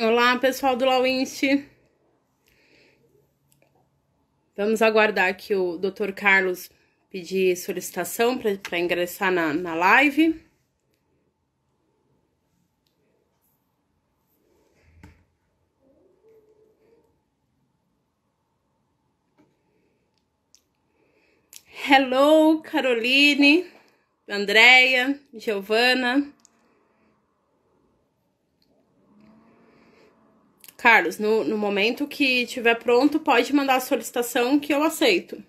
Olá, pessoal do Lawinst. Vamos aguardar que o Dr. Carlos pedir solicitação para ingressar na live. Hello, Caroline, Andréia, Giovana. Carlos, no momento que estiver pronto, pode mandar a solicitação que eu aceito.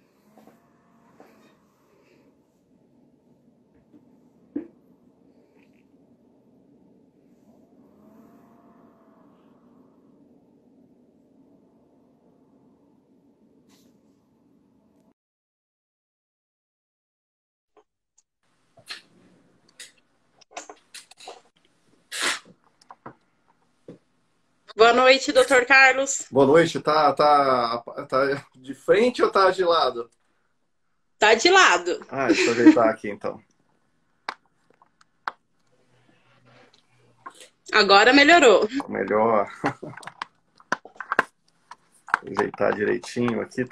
Boa noite, Dr. Carlos. Boa noite. Tá de frente ou tá de lado? Tá de lado. Deixa eu ajeitar aqui então. Agora melhorou. Melhor. Ajeitar direitinho aqui.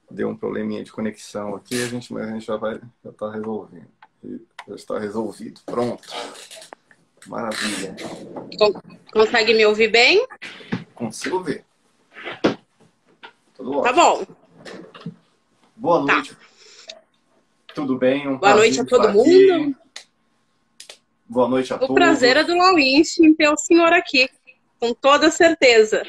Deu um probleminha de conexão aqui, mas a gente já tá resolvendo. Já está resolvido. Pronto. Maravilha. Consegue me ouvir bem? Consigo ver. Tudo Tá ótimo. bom. Boa noite. Tá. Tudo bem? Boa noite a todo mundo. Boa noite a todos. O prazer é do Lawinst em ter o senhor aqui, com toda certeza.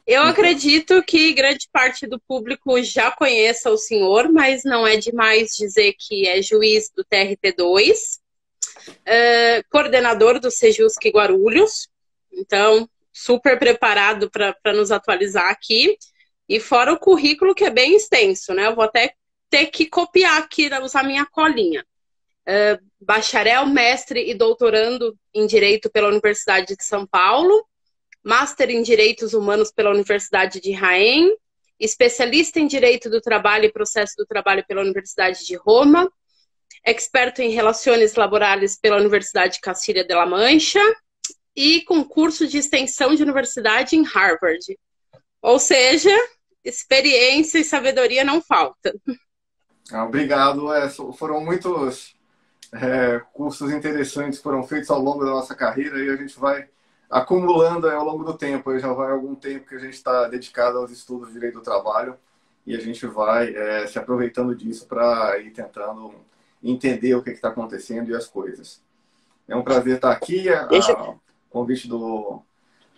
Eu acredito que grande parte do público já conheça o senhor, mas não é demais dizer que é juiz do TRT2, coordenador do Sejusc Guarulhos, então super preparado para nos atualizar aqui, e fora o currículo que é bem extenso, né? Eu vou até ter que copiar aqui, usar minha colinha. Bacharel, mestre e doutorando em Direito pela Universidade de São Paulo, Master em Direitos Humanos pela Universidade de Jaén, especialista em Direito do Trabalho e Processo do Trabalho pela Universidade de Roma, experto em Relações Laborais pela Universidade de Castilla de la Mancha e com curso de extensão de universidade em Harvard. Ou seja, experiência e sabedoria não falta. Obrigado. Foram muitos cursos interessantes que foram feitos ao longo da nossa carreira e a gente vai acumulando ao longo do tempo. Já vai algum tempo que a gente está dedicado aos estudos de direito do trabalho e a gente vai se aproveitando disso para ir tentando entender o que está acontecendo e as coisas. É um prazer estar aqui. Convite do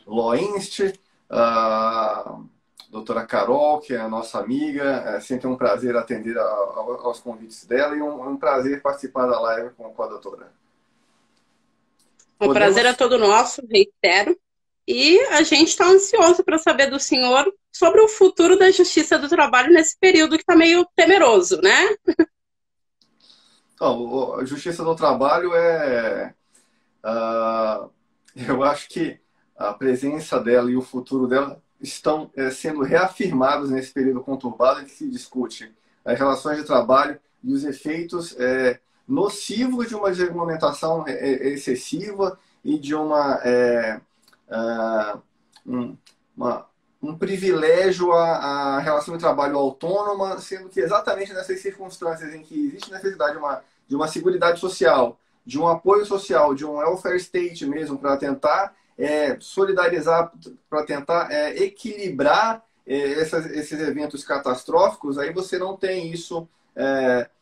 Lawinst, a doutora Carol, que é a nossa amiga. É sempre um prazer atender aos convites dela e um prazer participar da live com a doutora. O prazer é todo nosso, reitero. E a gente está ansioso para saber do senhor sobre o futuro da Justiça do Trabalho nesse período que está meio temeroso, né? Então, a Justiça do Trabalho eu acho que a presença dela e o futuro dela estão sendo reafirmados nesse período conturbado em que se discute as relações de trabalho e os efeitos nocivos de uma regulamentação excessiva e de um privilégio à relação de trabalho autônoma, sendo que exatamente nessas circunstâncias em que existe necessidade de uma seguridade social, de um apoio social, de um welfare state mesmo, para tentar solidarizar, para tentar equilibrar esses eventos catastróficos, aí você não tem isso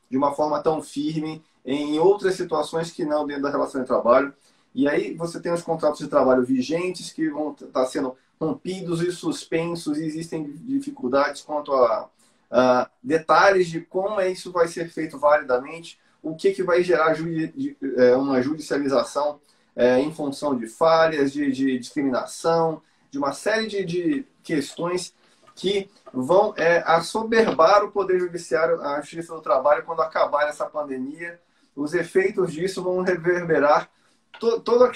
de uma forma tão firme em outras situações que não dentro da relação de trabalho. E aí você tem os contratos de trabalho vigentes que vão estar sendo rompidos e suspensos, e existem dificuldades quanto a detalhes de como isso vai ser feito validamente, o que vai gerar uma judicialização em função de falhas, de discriminação, de uma série de questões que vão assoberbar o Poder Judiciário, a Justiça do Trabalho, quando acabar essa pandemia. Os efeitos disso vão reverberar toda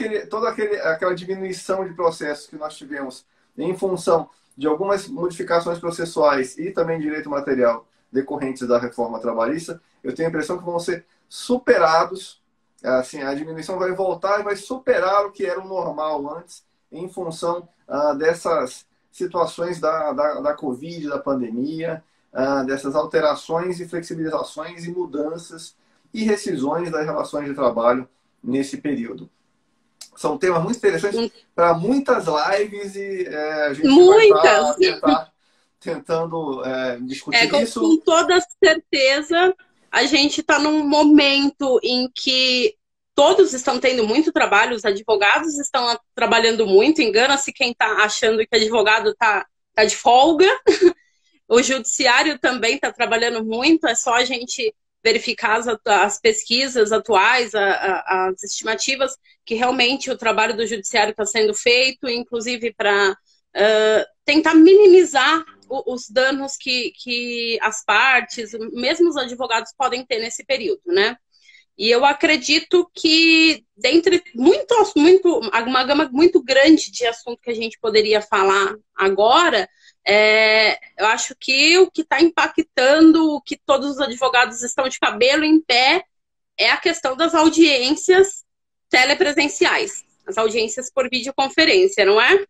aquela diminuição de processos que nós tivemos em função de algumas modificações processuais e também direito material decorrentes da reforma trabalhista. Eu tenho a impressão que vão ser superados assim, a diminuição vai voltar e vai superar o que era o normal antes, em função dessas situações da Covid, da pandemia, dessas alterações e flexibilizações e mudanças e rescisões das relações de trabalho nesse período. São temas muito interessantes para muitas lives e a gente vai Muitas! estar tentando discutir isso. Com toda certeza, a gente está num momento em que todos estão tendo muito trabalho, os advogados estão trabalhando muito, engana-se quem está achando que advogado está de folga. O judiciário também está trabalhando muito, é só a gente verificar as pesquisas atuais, as estimativas, que realmente o trabalho do judiciário está sendo feito, inclusive para tentar minimizar os danos que as partes, mesmo os advogados, podem ter nesse período, né? E eu acredito que, dentre uma gama muito grande de assunto que a gente poderia falar agora, eu acho que o que está impactando, o que todos os advogados estão de cabelo em pé, é a questão das audiências telepresenciais, as audiências por videoconferência, não é?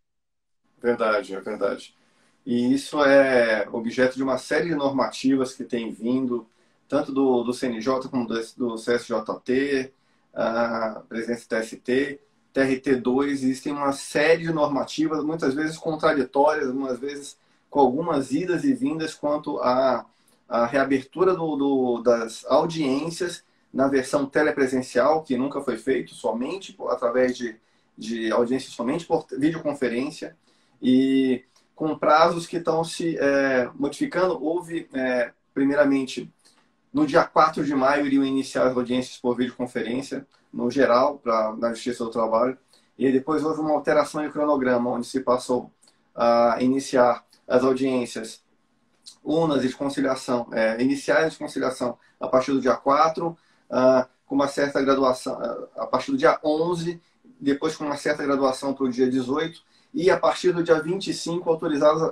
Verdade, é verdade. E isso é objeto de uma série de normativas que tem vindo, tanto do CNJ como do CSJT, a presidência TST, TRT2, existem uma série de normativas, muitas vezes contraditórias, muitas vezes com algumas idas e vindas quanto à reabertura das audiências na versão telepresencial, que nunca foi feito, somente através de audiência somente por videoconferência, e com prazos que estão se modificando. Houve, primeiramente, no dia 4 de maio, iriam iniciar as audiências por videoconferência, no geral, na Justiça do Trabalho. E depois houve uma alteração em cronograma, onde se passou a iniciar as audiências unas e de conciliação, iniciais de conciliação a partir do dia 4, com uma certa graduação a partir do dia 11, depois com uma certa graduação para o dia 18, e a partir do dia 25 autorizados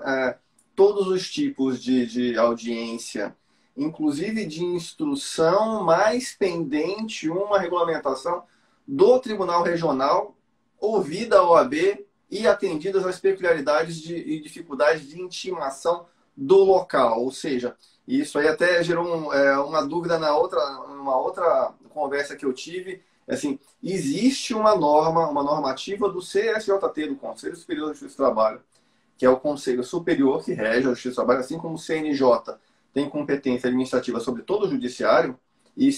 todos os tipos de audiência, inclusive de instrução, mais pendente uma regulamentação do Tribunal Regional, ouvida a OAB e atendidas as peculiaridades e dificuldades de intimação do local. Ou seja, isso aí até gerou uma dúvida numa outra conversa que eu tive. Assim, existe uma normativa do CSJT, do Conselho Superior da Justiça do Trabalho, que é o Conselho Superior que rege a Justiça do Trabalho, assim como o CNJ tem competência administrativa sobre todo o judiciário e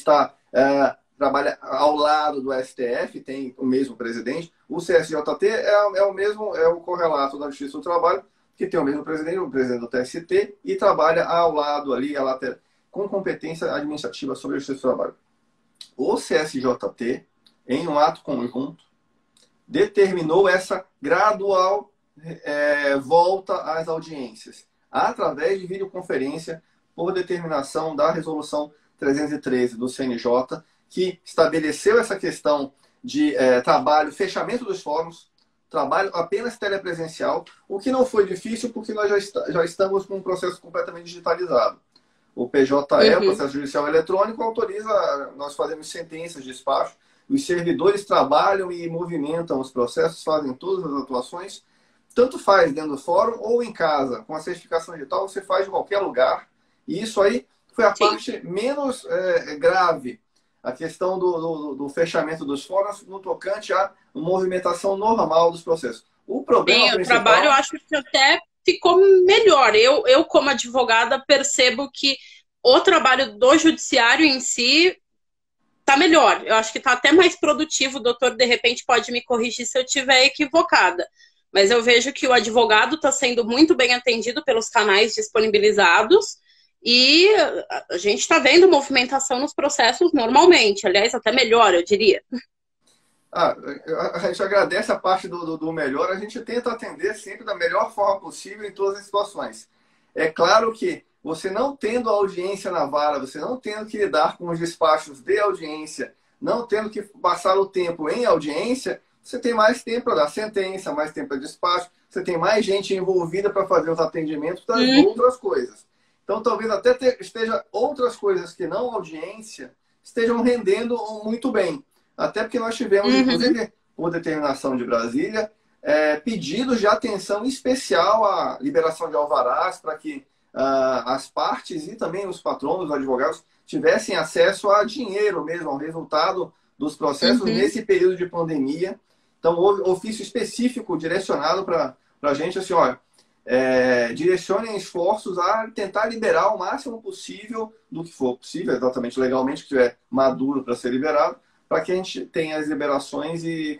trabalha ao lado do STF, tem o mesmo presidente. O CSJT é o correlato da Justiça do Trabalho, que tem o mesmo presidente, o presidente do TST, e trabalha ao lado ali, com competência administrativa sobre a Justiça do Trabalho. O CSJT, em um ato conjunto, determinou essa gradual volta às audiências, através de videoconferência, por determinação da Resolução 313 do CNJ, que estabeleceu essa questão de trabalho, fechamento dos fóruns, trabalho apenas telepresencial, o que não foi difícil porque nós já estamos com um processo completamente digitalizado. O PJE, o Processo Judicial Eletrônico, autoriza, nós fazemos sentenças de despacho, os servidores trabalham e movimentam os processos, fazem todas as atuações, tanto faz dentro do fórum ou em casa. Com a certificação digital, você faz de qualquer lugar. E isso aí foi a parte menos grave, a questão do fechamento dos fóruns no tocante à movimentação normal dos processos. O problema principal... o trabalho eu acho que até ficou melhor. Eu, como advogada, percebo que o trabalho do judiciário em si está melhor. Eu acho que está até mais produtivo. O doutor, de repente, pode me corrigir se eu estiver equivocada. Mas eu vejo que o advogado está sendo muito bem atendido pelos canais disponibilizados e a gente está vendo movimentação nos processos normalmente. Aliás, até melhor, eu diria. A gente agradece a parte do melhor. A gente tenta atender sempre da melhor forma possível em todas as situações. É claro que você não tendo audiência na vara, você não tendo que lidar com os despachos de audiência, não tendo que passar o tempo em audiência, você tem mais tempo para dar sentença, mais tempo para despacho, você tem mais gente envolvida para fazer os atendimentos das outras coisas. Então, talvez até esteja outras coisas que não audiência estejam rendendo muito bem. Até porque nós tivemos, inclusive, por determinação de Brasília, pedidos de atenção especial à liberação de alvarás para que as partes e também os patronos, os advogados, tivessem acesso a dinheiro mesmo, ao resultado dos processos nesse período de pandemia. Então, houve ofício específico direcionado para a gente, assim, olha, direcionem esforços a tentar liberar o máximo possível do que for possível, exatamente legalmente, que estiver maduro para ser liberado, para que a gente tenha as liberações e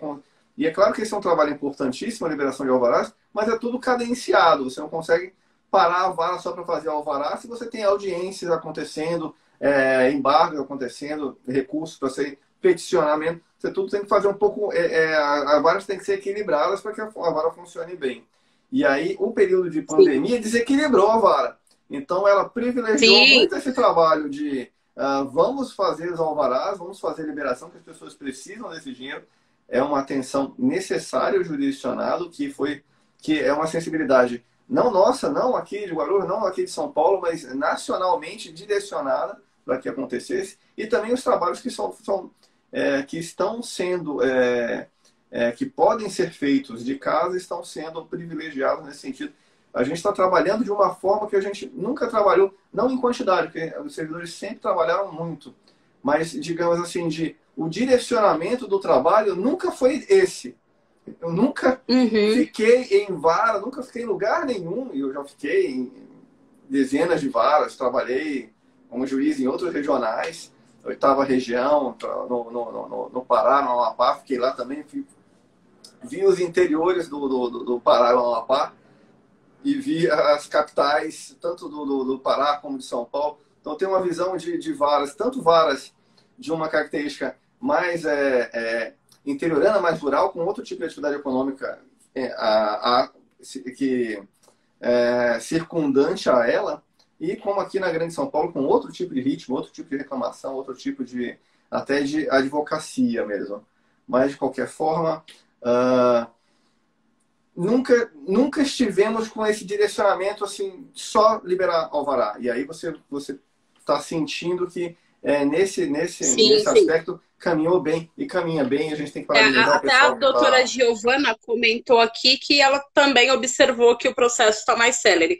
é claro que esse é um trabalho importantíssimo, a liberação de alvarás, mas é tudo cadenciado. Você não consegue parar a vara só para fazer alvará se você tem audiências acontecendo, embargos acontecendo, recursos para ser peticionamento. Você tudo tem que fazer um pouco... as varas têm que ser equilibradas para que a vara funcione bem. E aí, o período de pandemia desequilibrou a vara. Então, ela privilegiou muito esse trabalho de vamos fazer os alvarás, vamos fazer a liberação, que as pessoas precisam desse dinheiro. É uma atenção necessária ao jurisdicionado, que é uma sensibilidade não nossa, não aqui de Guarulhos, não aqui de São Paulo, mas nacionalmente direcionada para que acontecesse. E também os trabalhos que estão sendo... que podem ser feitos de casa estão sendo privilegiados nesse sentido. A gente está trabalhando de uma forma que a gente nunca trabalhou, não em quantidade, porque os servidores sempre trabalharam muito, mas, digamos assim, o direcionamento do trabalho nunca foi esse. Eu nunca fiquei em vara, nunca fiquei em lugar nenhum, e eu já fiquei em dezenas de varas, trabalhei como juiz em outros regionais, 8ª região, no Pará, no Amapá, fiquei lá também, vi os interiores do Pará e do Amapá, e vi as capitais, tanto do Pará como de São Paulo. Então, tem uma visão de varas, tanto varas de uma característica mais interiorana, mais rural, com outro tipo de atividade econômica que circundante a ela, e como aqui na Grande São Paulo, com outro tipo de ritmo, outro tipo de reclamação, outro tipo até de advocacia mesmo. Mas, de qualquer forma, nunca estivemos com esse direcionamento assim, só liberar alvará. E aí você está sentindo que nesse aspecto caminhou bem e caminha bem, a gente tem que parabenizar o pessoal. Até a doutora Giovana comentou aqui que ela também observou que o processo está mais célere.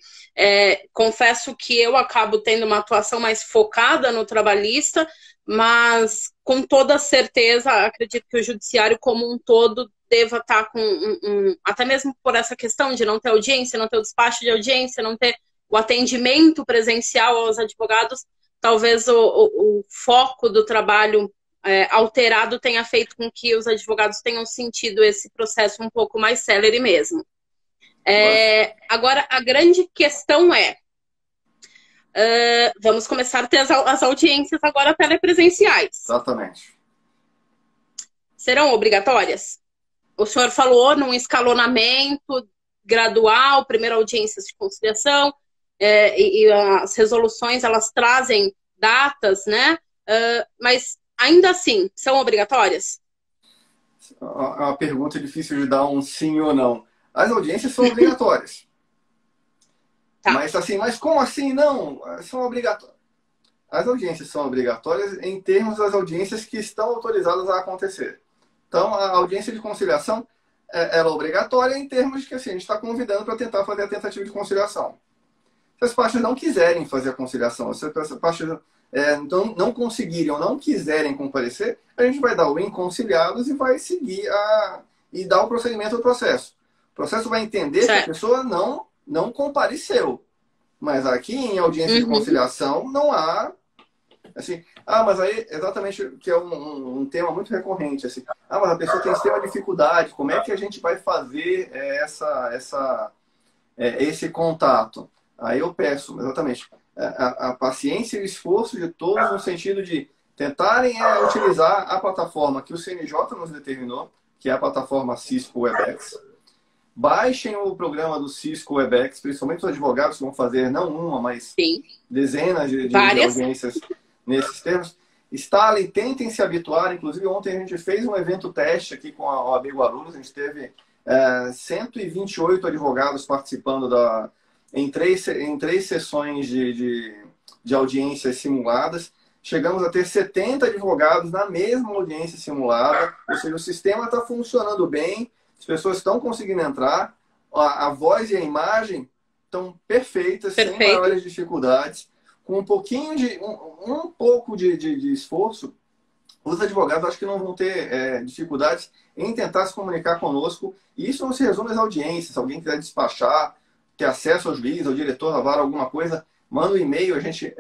Confesso que eu acabo tendo uma atuação mais focada no trabalhista, mas com toda certeza acredito que o judiciário como um todo deva estar com até mesmo por essa questão de não ter audiência, não ter o despacho de audiência, não ter o atendimento presencial aos advogados, talvez o foco do trabalho alterado tenha feito com que os advogados tenham sentido esse processo um pouco mais célere mesmo. Agora, a grande questão vamos começar a ter as audiências agora telepresenciais. Exatamente. Serão obrigatórias? O senhor falou num escalonamento gradual, primeiro audiências de conciliação, e as resoluções, elas trazem datas, né? Mas, ainda assim, são obrigatórias? É uma pergunta difícil de dar um sim ou não. As audiências são obrigatórias. Tá. Mas como assim não? São obrigatórias. As audiências são obrigatórias em termos das audiências que estão autorizadas a acontecer. Então, a audiência de conciliação ela é obrigatória em termos de que assim, a gente está convidando para tentar fazer a tentativa de conciliação. Se as partes não quiserem fazer a conciliação, se as partes não conseguirem ou não quiserem comparecer, a gente vai dar o inconciliados e vai seguir e dar o procedimento do processo. O processo vai entender que a pessoa não compareceu. Mas aqui, em audiência de conciliação, não há... Assim, mas aí, exatamente, que é um tema muito recorrente, assim, mas a pessoa tem extrema dificuldade, como é que a gente vai fazer esse contato? Aí eu peço, exatamente, a paciência e o esforço de todos no sentido de tentarem utilizar a plataforma que o CNJ nos determinou, que é a plataforma Cisco Webex. Baixem o programa do Cisco Webex, principalmente os advogados que vão fazer não uma, mas dezenas de audiências nesses termos. Instalem, tentem se habituar. Inclusive, ontem a gente fez um evento teste aqui com a OAB Guarulhos. A gente teve 128 advogados participando em três sessões de audiências simuladas. chegamos a ter 70 advogados na mesma audiência simulada, ou seja, o sistema está funcionando bem, as pessoas estão conseguindo entrar, a voz e a imagem estão perfeitas, sem maiores dificuldades, com um pouquinho de um pouco de esforço, os advogados acho que não vão ter dificuldades em tentar se comunicar conosco, e isso não se resume às audiências. Se alguém quiser despachar, ter acesso ao juiz, ao diretor da vara, alguma coisa, manda um e-mail, a gente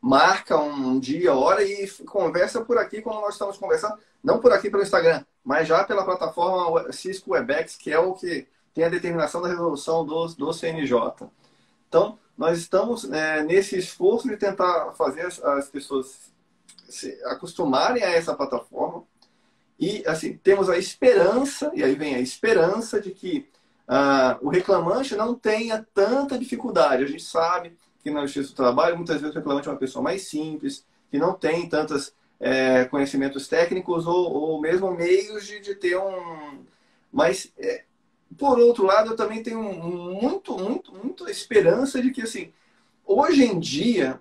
marca um dia, hora e conversa por aqui, como nós estamos conversando, não por aqui pelo Instagram, mas já pela plataforma Cisco Webex, que é o que tem a determinação da resolução do CNJ. Então, nós estamos nesse esforço de tentar fazer as pessoas se acostumarem a essa plataforma e, assim, temos a esperança, e aí vem a esperança de que o reclamante não tenha tanta dificuldade. A gente sabe que na Justiça do Trabalho, muitas vezes o reclamante é uma pessoa mais simples, que não tem tantos conhecimentos técnicos ou mesmo meios de ter um... Mas, por outro lado, eu também tenho muita esperança de que, assim, hoje em dia,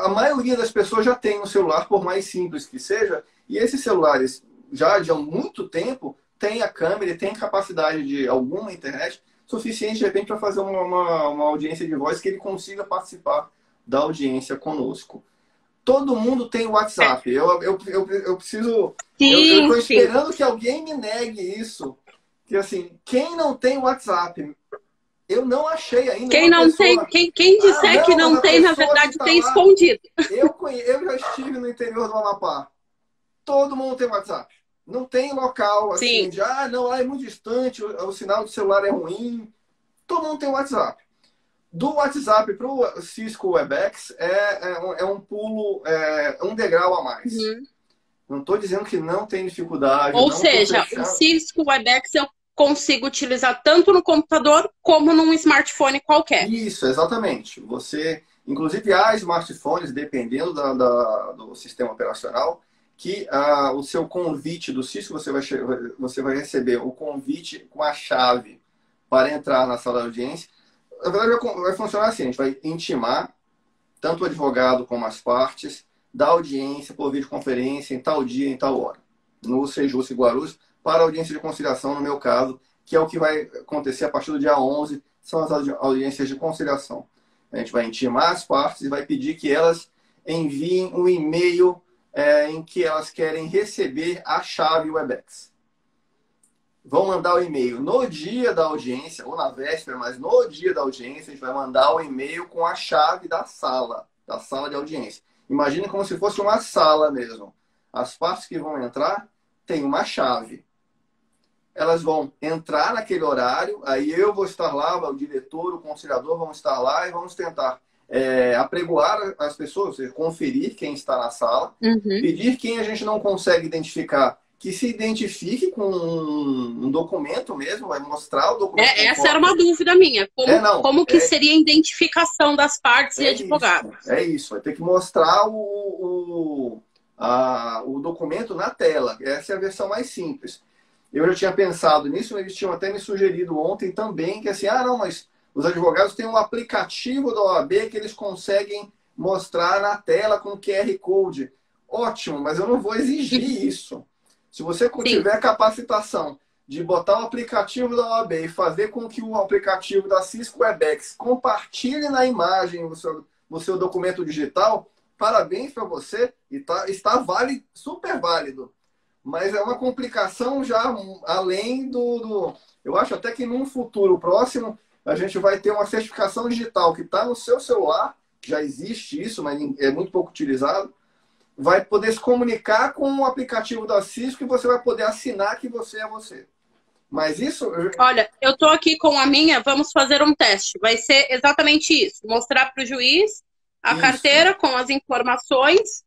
a maioria das pessoas já tem um celular, por mais simples que seja, e esses celulares, já de há muito tempo, têm a câmera e têm capacidade de alguma internet suficiente, de repente, para fazer uma audiência de voz que ele consiga participar da audiência conosco. Todo mundo tem WhatsApp. Eu preciso... Eu estou esperando que alguém me negue isso. Que, assim, quem não tem WhatsApp... Eu não achei ainda. Quem não pessoa... tem, quem disser que não tem, na verdade, tem escondido. Eu já estive no interior do Amapá. Todo mundo tem WhatsApp. Não tem local assim de não, lá é muito distante, o sinal do celular é ruim. Todo mundo tem WhatsApp. Do WhatsApp para o Cisco Webex é um pulo, um degrau a mais. Uhum. Não estou dizendo que não tem dificuldade. Ou seja, o Cisco Webex eu consigo utilizar tanto no computador como num smartphone qualquer. Isso, exatamente. Você, inclusive, há smartphones, dependendo do sistema operacional, que o seu convite do Cisco, você vai receber o convite com a chave para entrar na sala de audiência. Na verdade, vai funcionar assim, a gente vai intimar tanto o advogado como as partes da audiência por videoconferência em tal dia, em tal hora, no Sejus e Guarulhos, para a audiência de conciliação, no meu caso, que é o que vai acontecer a partir do dia 11, são as audiências de conciliação. A gente vai intimar as partes e vai pedir que elas enviem um e-mail em que elas querem receber a chave Webex. Vão mandar o e-mail no dia da audiência, ou na véspera, mas no dia da audiência, a gente vai mandar o e-mail com a chave da sala de audiência. Imagine como se fosse uma sala mesmo. As partes que vão entrar têm uma chave. Elas vão entrar naquele horário, aí eu vou estar lá, o diretor, o conciliador vão estar lá e vamos tentar apregoar as pessoas, ou seja, conferir quem está na sala, pedir quem a gente não consegue identificar, que se identifique com um documento mesmo, vai mostrar o documento. Essa era uma dúvida minha. Como que seria a identificação das partes e advogados? É isso, vai ter que mostrar o documento na tela. Essa é a versão mais simples. Eu já tinha pensado nisso, eles tinham até me sugerido ontem também, que assim, não, mas os advogados têm um aplicativo da OAB que eles conseguem mostrar na tela com QR Code. Ótimo, mas eu não vou exigir isso. Se você tiver capacitação de botar o aplicativo da OAB e fazer com que o aplicativo da Cisco Webex compartilhe na imagem o seu documento digital, parabéns para você, e está válido, super válido. Mas é uma complicação já além do... Eu acho até que num futuro próximo a gente vai ter uma certificação digital que está no seu celular, já existe isso, mas é muito pouco utilizado, vai poder se comunicar com o aplicativo da Cisco e você vai poder assinar que você é você. Mas isso... Olha, eu estou aqui com a minha, vamos fazer um teste. Vai ser exatamente isso. Mostrar para o juiz a carteira com as informações,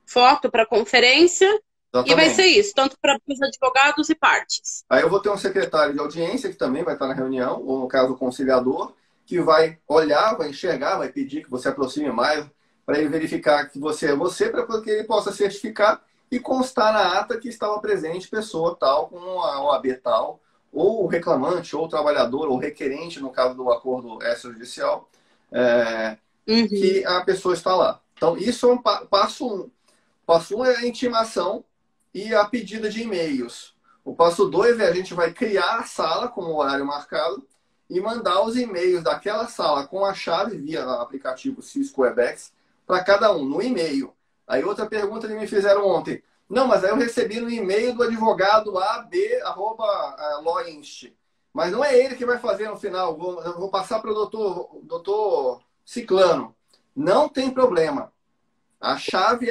foto para conferência, exatamente. E vai ser isso, tanto para os advogados e partes. Aí eu vou ter um secretário de audiência, que também vai estar na reunião, ou no caso o conciliador, que vai olhar, vai enxergar, vai pedir que você aproxime mais, para ele verificar que você é você, para que ele possa certificar e constar na ata que estava presente pessoa tal, com a OAB tal, ou o reclamante, ou o trabalhador, ou requerente, no caso do acordo extrajudicial, que a pessoa está lá. Então, isso é um passo um. Passo um é a intimação e a pedida de e-mails. O passo 2 é a gente vai criar a sala com o horário marcado e mandar os e-mails daquela sala com a chave via aplicativo Cisco Webex para cada um, no e-mail. Aí outra pergunta que me fizeram ontem. Não, mas aí eu recebi no e-mail do advogado ab@loinst. Mas não é ele que vai fazer no final. Eu vou passar para o doutor Ciclano. Não tem problema. A chave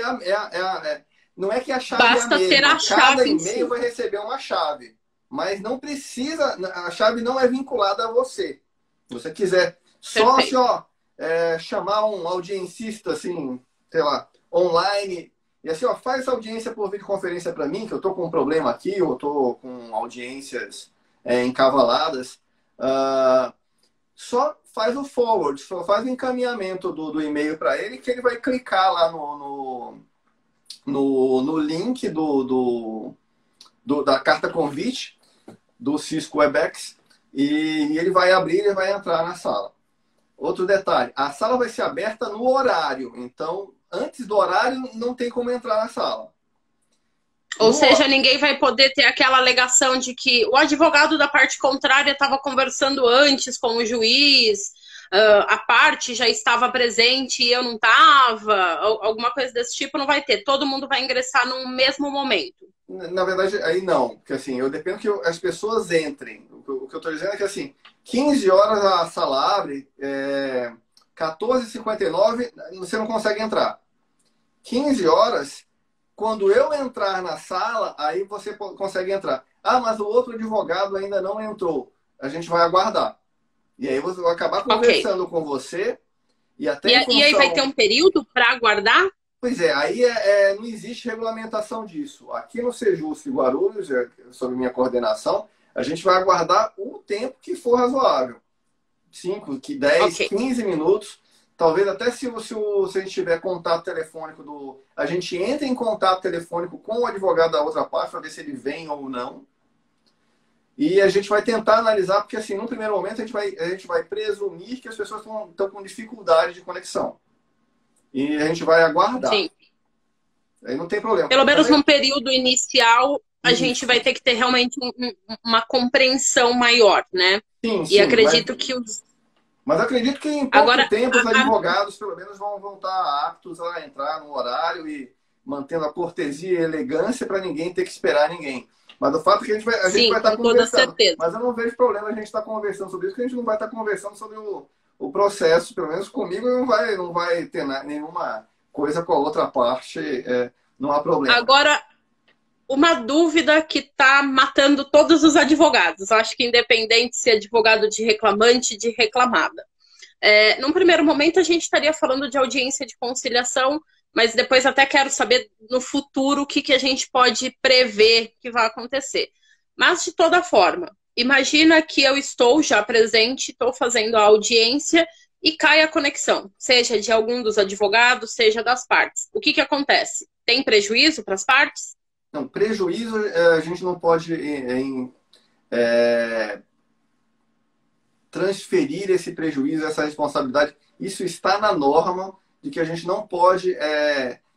não é que a chave Basta é a mesma. ter a Cada chave em si. e-mail vai receber uma chave. Mas não precisa, a chave não é vinculada a você. Se você quiser só assim, ó, chamar um audiencista, assim, sei lá, online, e assim, ó, faz essa audiência por videoconferência para mim, que eu tô com um problema aqui, eu tô com audiências encavaladas. Só faz o forward, só faz o encaminhamento do e-mail para ele, que ele vai clicar lá no link da carta convite do Cisco Webex e ele vai abrir, ele vai entrar na sala. Outro detalhe, a sala vai ser aberta no horário, então antes do horário não tem como entrar na sala. Ou seja, ninguém vai poder ter aquela alegação de que o advogado da parte contrária estava conversando antes com o juiz, a parte já estava presente e eu não estava, alguma coisa desse tipo não vai ter. Todo mundo vai ingressar no mesmo momento. Na verdade, aí não, porque assim, eu dependo que as pessoas entrem. O que eu estou dizendo é que assim, 15 horas a sala abre, 14h59 você não consegue entrar. 15 horas, quando eu entrar na sala, aí você consegue entrar. Ah, mas o outro advogado ainda não entrou. A gente vai aguardar. E aí você vai acabar conversando com você e até e aí vai ter um período para aguardar? Pois é, aí não existe regulamentação disso. Aqui no Sejusc Guarulhos, sob minha coordenação, a gente vai aguardar o tempo que for razoável. 5, 10, 15 minutos. Talvez até se a gente tiver contato telefônico a gente entra em contato telefônico com o advogado da outra parte para ver se ele vem ou não. E a gente vai tentar analisar, porque assim, no primeiro momento a gente vai presumir que as pessoas estão com dificuldade de conexão. E a gente vai aguardar. Sim. Aí não tem problema. Pelo menos num período inicial, a gente vai ter que ter realmente uma compreensão maior, né? Sim, e acredito que Mas acredito que em pouco tempo os advogados, pelo menos, vão estar aptos a entrar no horário e mantendo a cortesia e elegância para ninguém ter que esperar ninguém. Mas o fato é que a gente vai estar conversando. Certeza. Mas eu não vejo problema a gente estar conversando sobre isso, porque a gente não vai estar conversando sobre o processo. Pelo menos comigo não vai ter nenhuma coisa com a outra parte. Não há problema. Agora, uma dúvida que está matando todos os advogados. Acho que independente se é advogado de reclamante, de reclamada. Num primeiro momento, a gente estaria falando de audiência de conciliação, mas depois até quero saber no futuro o que a gente pode prever que vai acontecer. Mas, de toda forma, imagina que eu estou já presente, estou fazendo a audiência e cai a conexão, seja de algum dos advogados, seja das partes. O que acontece? Tem prejuízo para as partes? Não, prejuízo a gente não pode transferir esse prejuízo, essa responsabilidade. Isso está na norma de que a gente não pode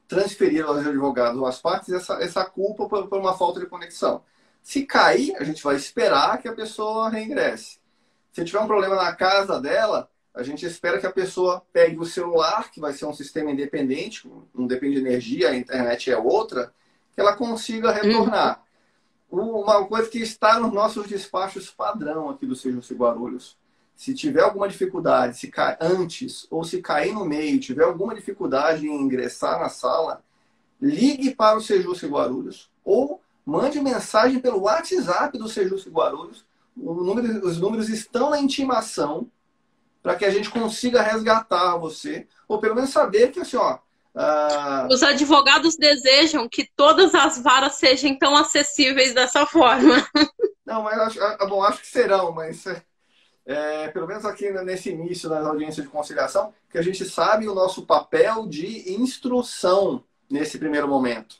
transferir aos advogados ou às partes essa culpa por uma falta de conexão. Se cair, a gente vai esperar que a pessoa reingresse. Se tiver um problema na casa dela, a gente espera que a pessoa pegue o celular, que vai ser um sistema independente, não depende de energia, a internet é outra, que ela consiga retornar. Uma coisa que está nos nossos despachos padrão aqui do Sejusc Guarulhos. Se tiver alguma dificuldade, se cair antes ou se cair no meio, tiver alguma dificuldade em ingressar na sala, ligue para o Sejusc Guarulhos ou mande mensagem pelo WhatsApp do Sejusc Guarulhos. Os números estão na intimação para que a gente consiga resgatar você, ou pelo menos saber que assim, ó, os advogados desejam que todas as varas sejam tão acessíveis dessa forma. Não, mas acho que serão, mas pelo menos aqui nesse início das audiências de conciliação, que a gente sabe o nosso papel de instrução nesse primeiro momento.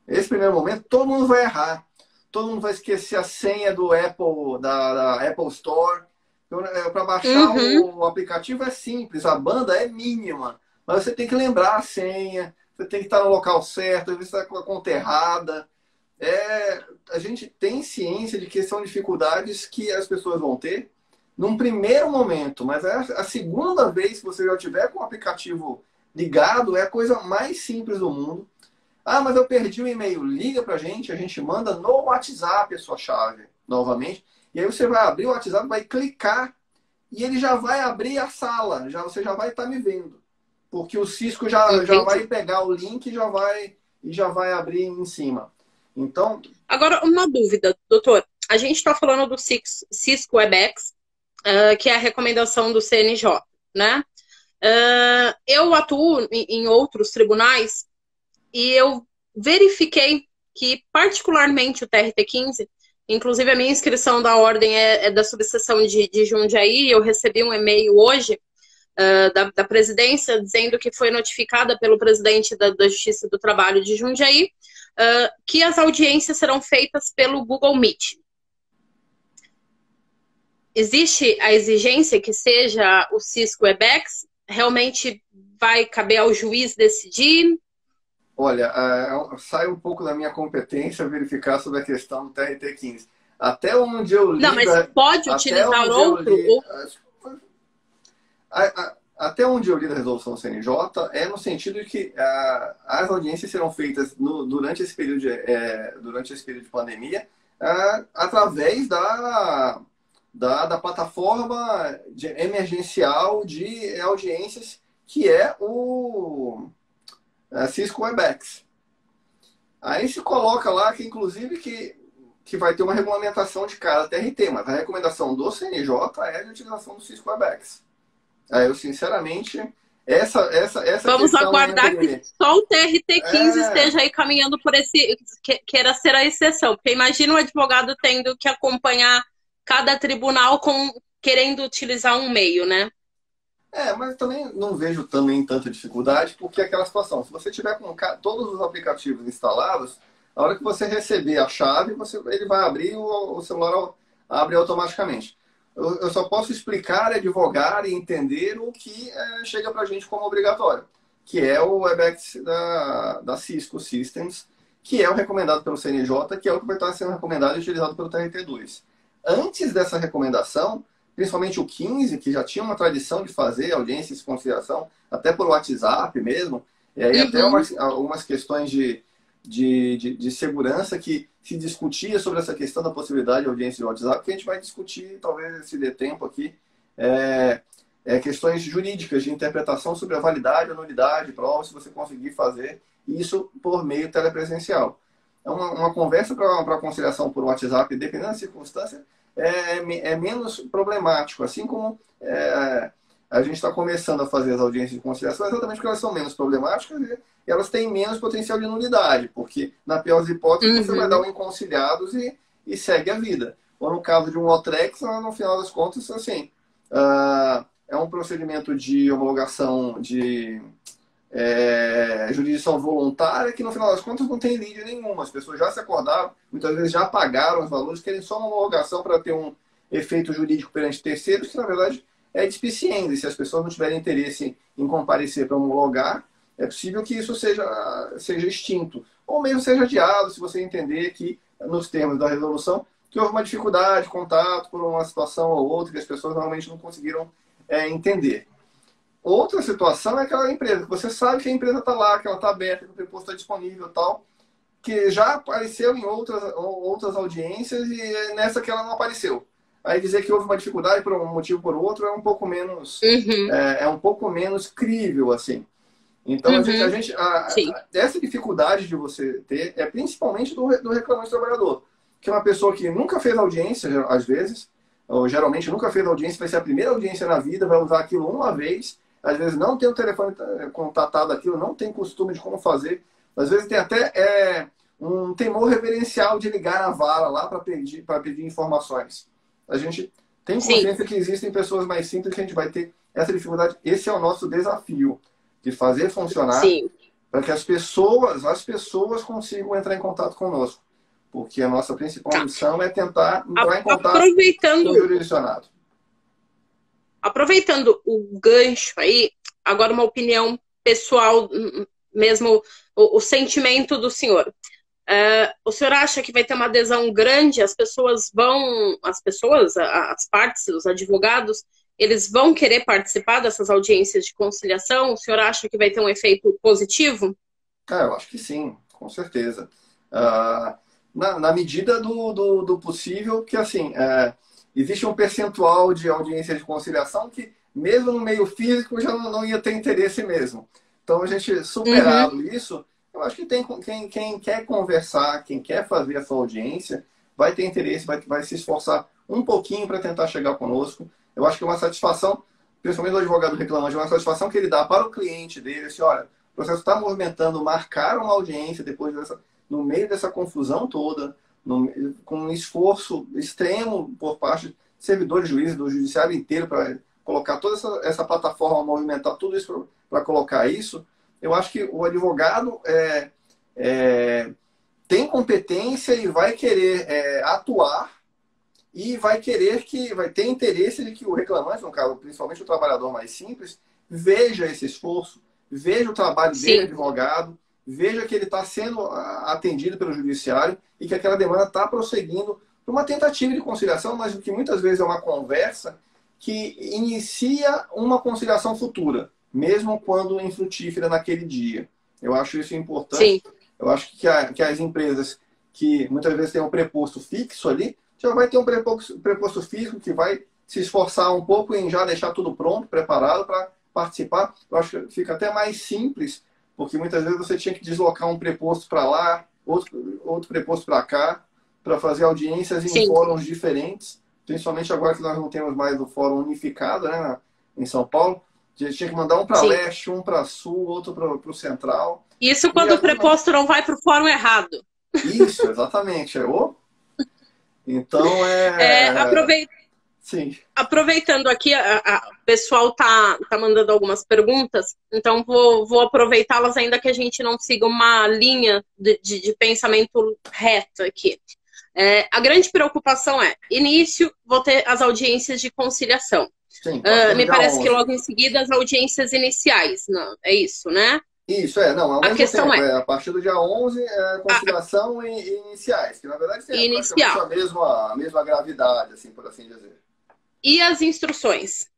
Esse primeiro momento, todo mundo vai errar. Todo mundo vai esquecer a senha do Apple, da Apple Store. Para baixar o aplicativo é simples, a banda é mínima. Mas você tem que lembrar a senha, você tem que estar no local certo, às vezes está com a conta errada. A gente tem ciência de que são dificuldades que as pessoas vão ter num primeiro momento, mas a segunda vez que você já tiver com o aplicativo ligado é a coisa mais simples do mundo. Ah, mas eu perdi o e-mail. Liga pra gente, a gente manda no WhatsApp a sua chave novamente. E aí você vai abrir o WhatsApp, vai clicar e ele já vai abrir a sala. Você já vai estar me vendo. Porque o Cisco já vai pegar o link e já vai abrir em cima. Então. Agora, uma dúvida, doutor. A gente está falando do Cisco WebEx, que é a recomendação do CNJ, né? Eu atuo em outros tribunais e eu verifiquei que, particularmente, o TRT-15, inclusive a minha inscrição da ordem é da subseção de Jundiaí, eu recebi um e-mail hoje da presidência dizendo que foi notificada pelo presidente da Justiça do Trabalho de Jundiaí que as audiências serão feitas pelo Google Meet. Existe a exigência que seja o Cisco WebEx? Realmente vai caber ao juiz decidir? Olha, sai um pouco da minha competência verificar sobre a questão do TRT-15. Até onde eu li... Não, mas pode utilizar outro? Até onde eu li da resolução CNJ é no sentido de que as audiências serão feitas durante esse período de pandemia através da plataforma emergencial de audiências, que é o Cisco WebEx. Aí se coloca lá que, inclusive, que vai ter uma regulamentação de cada TRT, mas a recomendação do CNJ é a utilização do Cisco WebEx. Aí eu, sinceramente, essa Vamos aguardar que só o TRT-15 esteja aí caminhando por esse, queira ser a exceção, porque imagina um advogado tendo que acompanhar cada tribunal querendo utilizar um meio, né? Mas também não vejo também tanta dificuldade, porque é aquela situação, se você tiver com todos os aplicativos instalados, a hora que você receber a chave, ele vai abrir, o celular abre automaticamente. Eu só posso explicar, advogar e entender o que chega para a gente como obrigatório, que é o WebEx da Cisco Systems, que é o recomendado pelo CNJ, que é o que vai estar sendo recomendado e utilizado pelo TRT2. Antes dessa recomendação, principalmente o 15, que já tinha uma tradição de fazer audiência e conciliação, até por WhatsApp mesmo, e aí até algumas questões de segurança que se discutia sobre essa questão da possibilidade de audiência de WhatsApp, que a gente vai discutir, talvez se dê tempo aqui, questões jurídicas de interpretação sobre a validade, a nulidade, prova, se você conseguir fazer isso por meio telepresencial. É uma conversa para conciliação por WhatsApp, dependendo da circunstância, é menos problemático, assim como a gente está começando a fazer as audiências de conciliação exatamente porque elas são menos problemáticas e elas têm menos potencial de nulidade, porque na pior das hipóteses você vai dar um inconciliados e segue a vida. Ou no caso de um OTREX, no final das contas, assim, é um procedimento de homologação de jurisdição voluntária que no final das contas não tem lide nenhuma. As pessoas já se acordaram, muitas vezes já pagaram os valores, querem só uma homologação para ter um efeito jurídico perante terceiros, que na verdade é despiciente. Se as pessoas não tiverem interesse em comparecer para homologar, é possível que isso seja extinto. Ou mesmo seja adiado, se você entender que, nos termos da resolução, que houve uma dificuldade, contato por uma situação ou outra, que as pessoas normalmente não conseguiram entender. Outra situação é aquela empresa, que você sabe que a empresa está lá, que ela está aberta, que o preposto está disponível e tal, que já apareceu em outras audiências e nessa que ela não apareceu. Aí dizer que houve uma dificuldade por um motivo ou por outro é um pouco menos um pouco menos crível, assim. Então, essa dificuldade de você ter é principalmente do reclamante trabalhador, que é uma pessoa que nunca fez audiência, às vezes, ou geralmente nunca fez audiência, vai ser a primeira audiência na vida, vai usar aquilo uma vez, às vezes não tem o telefone contatado aquilo, não tem costume de como fazer, às vezes tem até um temor reverencial de ligar na vara lá para pedir informações. A gente tem consciência que existem pessoas mais simples que a gente vai ter essa dificuldade. Esse é o nosso desafio, de fazer funcionar para que as pessoas consigam entrar em contato conosco. Porque a nossa principal missão é tentar entrar em contato com o jurisdicionado. Aproveitando o gancho aí, agora uma opinião pessoal mesmo, o sentimento do senhor. O senhor acha que vai ter uma adesão grande? As partes, os advogados, eles vão querer participar dessas audiências de conciliação? O senhor acha que vai ter um efeito positivo? Eu acho que sim, com certeza. Na medida do possível, que assim, existe um percentual de audiência de conciliação que, mesmo no meio físico, já não ia ter interesse mesmo. Então, a gente superado isso, eu acho que quem quer conversar, quem quer fazer essa audiência, vai ter interesse, vai se esforçar um pouquinho para tentar chegar conosco. Eu acho que é uma satisfação, principalmente do advogado reclamante, é uma satisfação que ele dá para o cliente dele, assim, olha, o processo está movimentando, marcar uma audiência no meio dessa confusão toda, com um esforço extremo por parte de servidores, juízes, do judiciário inteiro para colocar toda essa plataforma, movimentar tudo isso para colocar isso. Eu acho que o advogado tem competência e vai querer atuar e vai ter interesse de que o reclamante, no caso, principalmente o trabalhador mais simples, veja esse esforço, veja o trabalho dele, advogado, veja que ele está sendo atendido pelo judiciário e que aquela demanda está prosseguindo para uma tentativa de conciliação, mas que muitas vezes é uma conversa que inicia uma conciliação futura, mesmo quando infrutífera naquele dia. Eu acho isso importante. Sim. Eu acho que as empresas que muitas vezes têm um preposto fixo ali, já vai ter um preposto físico que vai se esforçar um pouco em já deixar tudo pronto, preparado para participar. Eu acho que fica até mais simples, porque muitas vezes você tinha que deslocar um preposto para lá, outro preposto para cá, para fazer audiências em fóruns diferentes, principalmente agora que nós não temos mais o fórum unificado, né, em São Paulo. A gente tinha que mandar um para leste, um para sul, outro para o central. Isso quando o preposto não vai para o fórum errado. Isso, exatamente. Então, Sim. Aproveitando aqui, o pessoal tá mandando algumas perguntas, então vou aproveitá-las, ainda que a gente não siga uma linha de pensamento reta aqui. A grande preocupação início, vou ter as audiências de conciliação. Sim, me parece que logo em seguida as audiências iniciais, não, é isso, né? Isso, não, a questão tempo, a partir do dia 11, conciliação e iniciais, que na verdade tem a mesma gravidade, assim, por assim dizer. E as instruções?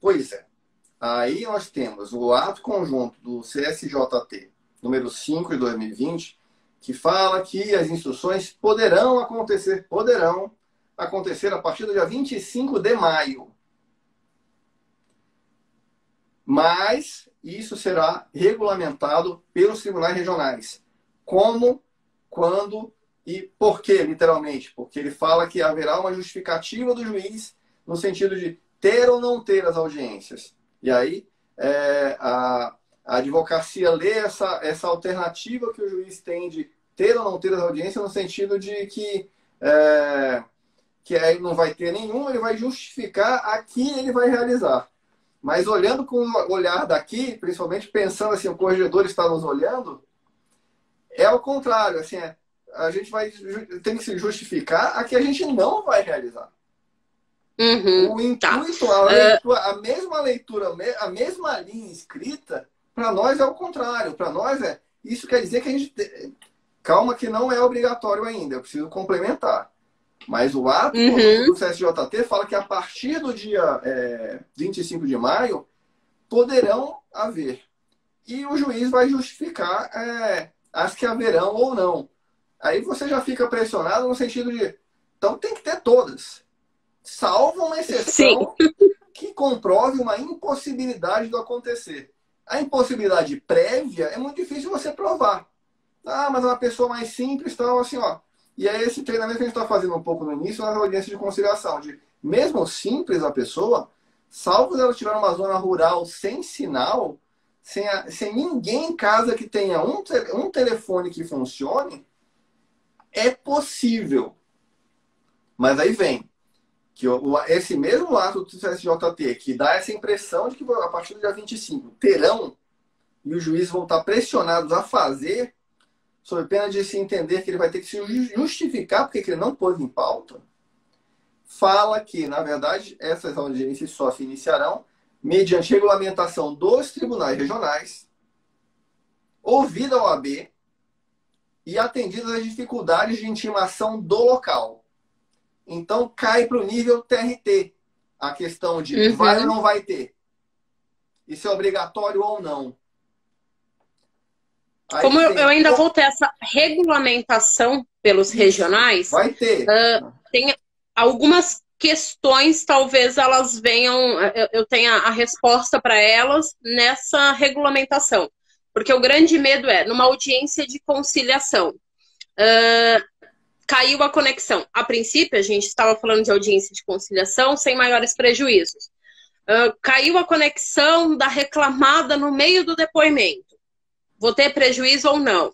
Pois é. Aí nós temos o ato conjunto do CSJT, número 5 de 2020, que fala que as instruções poderão acontecer a partir do dia 25 de maio. Mas isso será regulamentado pelos tribunais regionais. Como, quando e por quê, literalmente? Porque ele fala que haverá uma justificativa do juiz no sentido de ter ou não ter as audiências. E aí a advocacia lê essa alternativa que o juiz tem de ter ou não ter as audiências no sentido de que aí não vai ter nenhum, ele vai justificar a que ele vai realizar. Mas olhando com o olhar daqui, principalmente pensando assim, o corregedor está nos olhando, é o contrário. Assim, a gente tem que se justificar a que a gente não vai realizar. O intuito, a mesma leitura, a mesma linha escrita, para nós é o contrário. Para nós isso quer dizer que a gente... Calma que não é obrigatório ainda, eu preciso complementar. Mas o ato do CSJT fala que a partir do dia 25 de maio poderão haver. E o juiz vai justificar as que haverão ou não. Aí você já fica pressionado no sentido de, então tem que ter todas. Salvo uma exceção que comprove uma impossibilidade do acontecer. A impossibilidade prévia é muito difícil você provar. Mas é uma pessoa mais simples, então assim, E é esse treinamento que a gente está fazendo um pouco no início nas audiências de conciliação. De, mesmo simples a pessoa, salvo ela estiver numa zona rural sem sinal, sem ninguém em casa que tenha um telefone que funcione, é possível. Mas aí vem que esse mesmo ato do CSJT, que dá essa impressão de que a partir do dia 25 terão, e os juízes vão estar pressionados a fazer, sob pena de se entender que ele vai ter que se justificar porque ele não pôs em pauta, fala que, na verdade, essas audiências só se iniciarão mediante regulamentação dos tribunais regionais ouvida a OAB e atendidas as dificuldades de intimação do local. Então, cai para o nível TRT a questão de vai ou não vai ter. Isso é obrigatório ou não. Aí como eu ainda vou ter essa regulamentação pelos regionais, vai ter. Tem algumas questões, talvez elas venham, eu tenha a resposta para elas nessa regulamentação. Porque o grande medo é, numa audiência de conciliação, caiu a conexão. A princípio, a gente estava falando de audiência de conciliação sem maiores prejuízos. Caiu a conexão da reclamada no meio do depoimento. Vou ter prejuízo ou não?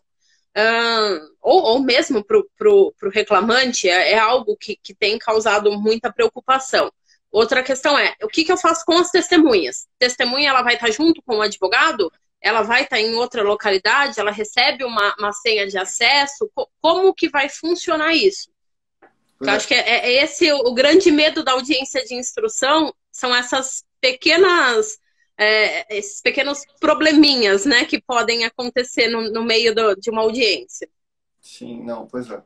Ou mesmo para o reclamante, é algo que tem causado muita preocupação. Outra questão é, o que eu faço com as testemunhas? Testemunha, ela vai estar junto com o advogado? Ela vai estar em outra localidade? Ela recebe uma senha de acesso? Como que vai funcionar isso? Eu acho que é esse o grande medo da audiência de instrução, são essas pequenas... esses pequenos probleminhas, né, que podem acontecer no meio de uma audiência. Sim, não, pois é.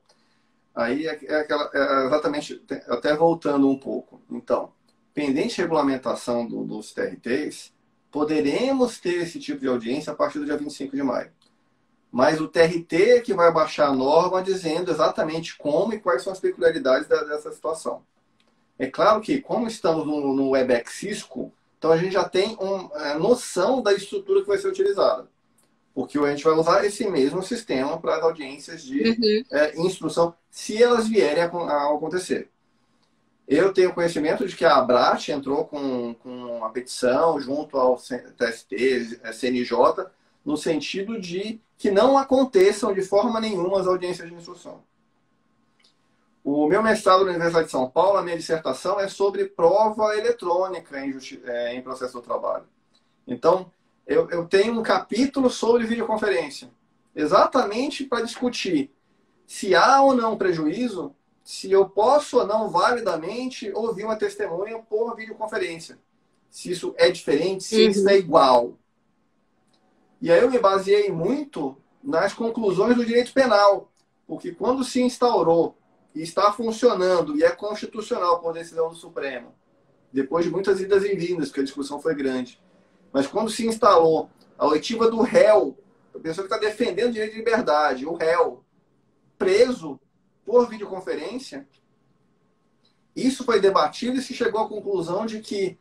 Aí exatamente, até voltando um pouco. Então, pendente regulamentação dos TRTs, poderemos ter esse tipo de audiência a partir do dia 25 de maio. Mas o TRT é que vai baixar a norma dizendo exatamente como e quais são as peculiaridades dessa situação. É claro que, como estamos no Webex Cisco, então a gente já tem noção da estrutura que vai ser utilizada. Porque a gente vai usar esse mesmo sistema para as audiências de instrução, se elas vierem a acontecer. Eu tenho conhecimento de que a ABRAT entrou com uma petição junto ao TST, CNJ, no sentido de que não aconteçam de forma nenhuma as audiências de instrução. O meu mestrado na Universidade de São Paulo, a minha dissertação é sobre prova eletrônica em processo do trabalho. Então, eu tenho um capítulo sobre videoconferência, exatamente para discutir se há ou não prejuízo, se eu posso ou não validamente ouvir uma testemunha por videoconferência. Se isso é diferente, se isso é igual. E aí eu me baseei muito nas conclusões do direito penal, porque quando se instaurou e está funcionando, e é constitucional por decisão do Supremo, depois de muitas idas e vindas, porque a discussão foi grande. Mas quando se instalou a oitiva do réu, a pessoa que está defendendo o direito de liberdade, o réu, preso por videoconferência, isso foi debatido e se chegou à conclusão de que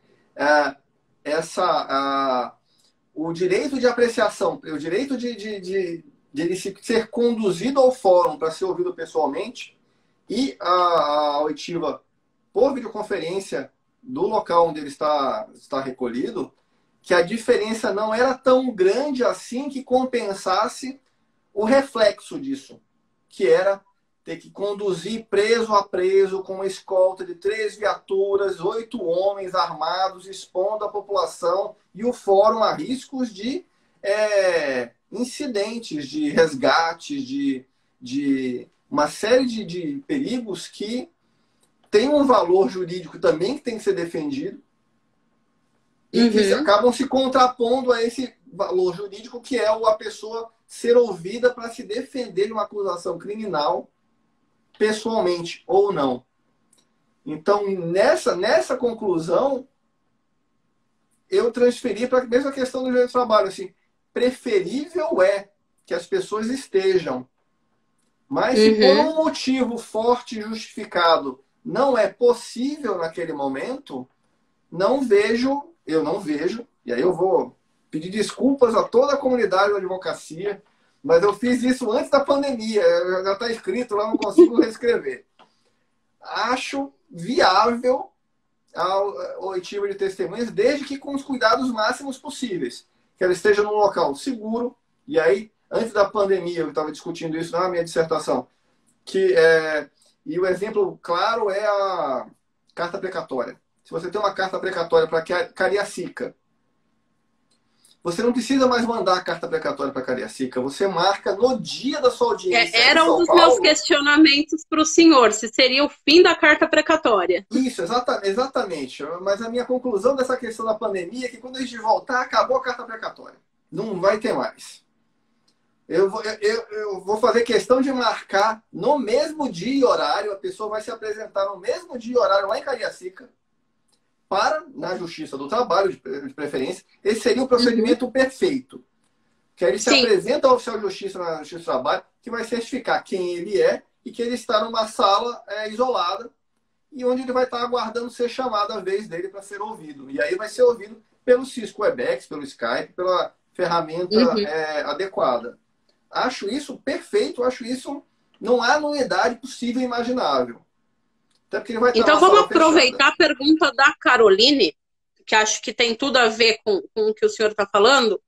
o direito de apreciação, o direito de ele ser conduzido ao fórum para ser ouvido pessoalmente, e a oitiva por videoconferência do local onde ele está recolhido, que a diferença não era tão grande assim que compensasse o reflexo disso, que era ter que conduzir preso a preso com uma escolta de 3 viaturas, 8 homens armados, expondo a população e o fórum a riscos de incidentes, de resgates, de uma série de perigos que tem um valor jurídico também que tem que ser defendido e que acabam se contrapondo a esse valor jurídico que é a pessoa ser ouvida para se defender de uma acusação criminal pessoalmente ou não. Então, nessa conclusão, eu transferi para a mesma questão do direito do trabalho. Assim, preferível é que as pessoas estejam. Mas se por um motivo forte e justificado não é possível naquele momento, eu não vejo, e aí eu vou pedir desculpas a toda a comunidade da advocacia, mas eu fiz isso antes da pandemia, já está escrito lá, não consigo reescrever. Acho viável a oitiva de testemunhas, desde que com os cuidados máximos possíveis. Que ela esteja num local seguro, e aí, antes da pandemia, eu estava discutindo isso na minha dissertação, e o exemplo claro é a carta precatória. Se você tem uma carta precatória para Cariacica, você não precisa mais mandar a carta precatória para Cariacica. Você marca no dia da sua audiência. Era um dos meus questionamentos para o senhor, se seria o fim da carta precatória. Isso, exatamente. Mas a minha conclusão dessa questão da pandemia é que quando a gente voltar, acabou a carta precatória. Não vai ter mais. Eu vou fazer questão de marcar no mesmo dia e horário, a pessoa vai se apresentar no mesmo dia e horário lá em Cariacica, na Justiça do Trabalho, de preferência. Esse seria o procedimento perfeito. Que ele se apresenta ao oficial de justiça na Justiça do Trabalho, que vai certificar quem ele é e que ele está numa sala isolada e onde ele vai estar aguardando ser chamado a vez dele para ser ouvido. E aí vai ser ouvido pelo Cisco Webex, pelo Skype, pela ferramenta adequada. Acho isso perfeito, acho isso... Não há nulidade possível e imaginável. Até porque ele vai estar então vamos aproveitar a pergunta da Caroline, que acho que tem tudo a ver com o que o senhor está falando.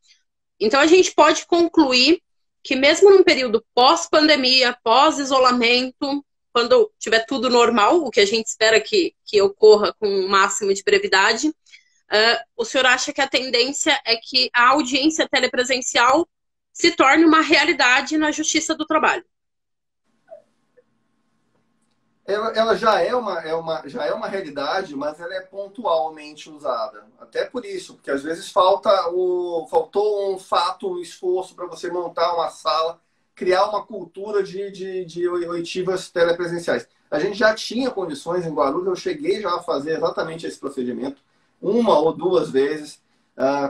Então a gente pode concluir que mesmo num período pós-pandemia, pós-isolamento, quando tiver tudo normal, o que a gente espera que ocorra com o máximo de brevidade, o senhor acha que a tendência é que a audiência telepresencial se torne uma realidade na Justiça do Trabalho? Ela já é uma realidade, mas ela é pontualmente usada. Até por isso, porque às vezes faltou um fato, um esforço para você montar uma sala, criar uma cultura de oitivas telepresenciais. A gente já tinha condições em Guarulhos, eu cheguei já a fazer exatamente esse procedimento, uma ou duas vezes,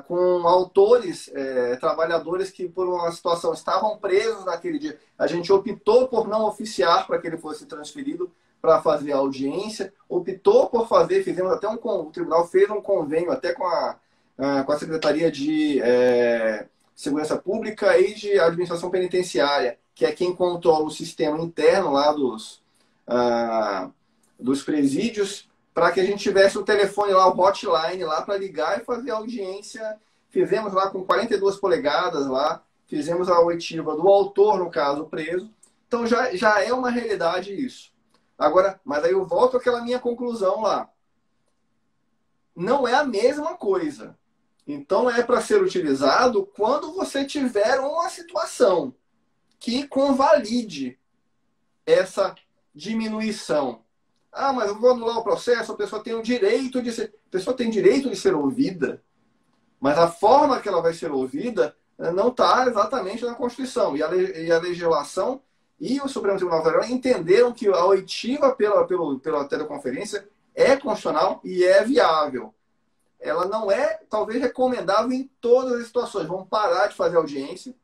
com autores, trabalhadores que por uma situação estavam presos naquele dia. A gente optou por não oficiar para que ele fosse transferido para fazer a audiência, optou por fazer, o tribunal fez um convênio até com a Secretaria de Segurança Pública e de Administração Penitenciária, que é quem controla o sistema interno lá dos presídios, para que a gente tivesse o telefone lá, o hotline lá, para ligar e fazer a audiência. Fizemos lá com 42 polegadas lá, fizemos a oitiva do autor, no caso, preso. Então já é uma realidade isso. Agora, mas aí eu volto àquela minha conclusão lá. Não é a mesma coisa. Então é para ser utilizado quando você tiver uma situação que convalide essa diminuição. Ah, mas eu vou anular o processo, a pessoa tem o direito de ser... A pessoa tem direito de ser ouvida, mas a forma que ela vai ser ouvida não está exatamente na Constituição. E a legislação e o Supremo Tribunal Federal entenderam que a oitiva pela teleconferência é constitucional e é viável. Ela não é, talvez, recomendável em todas as situações. Vamos parar de fazer audiência.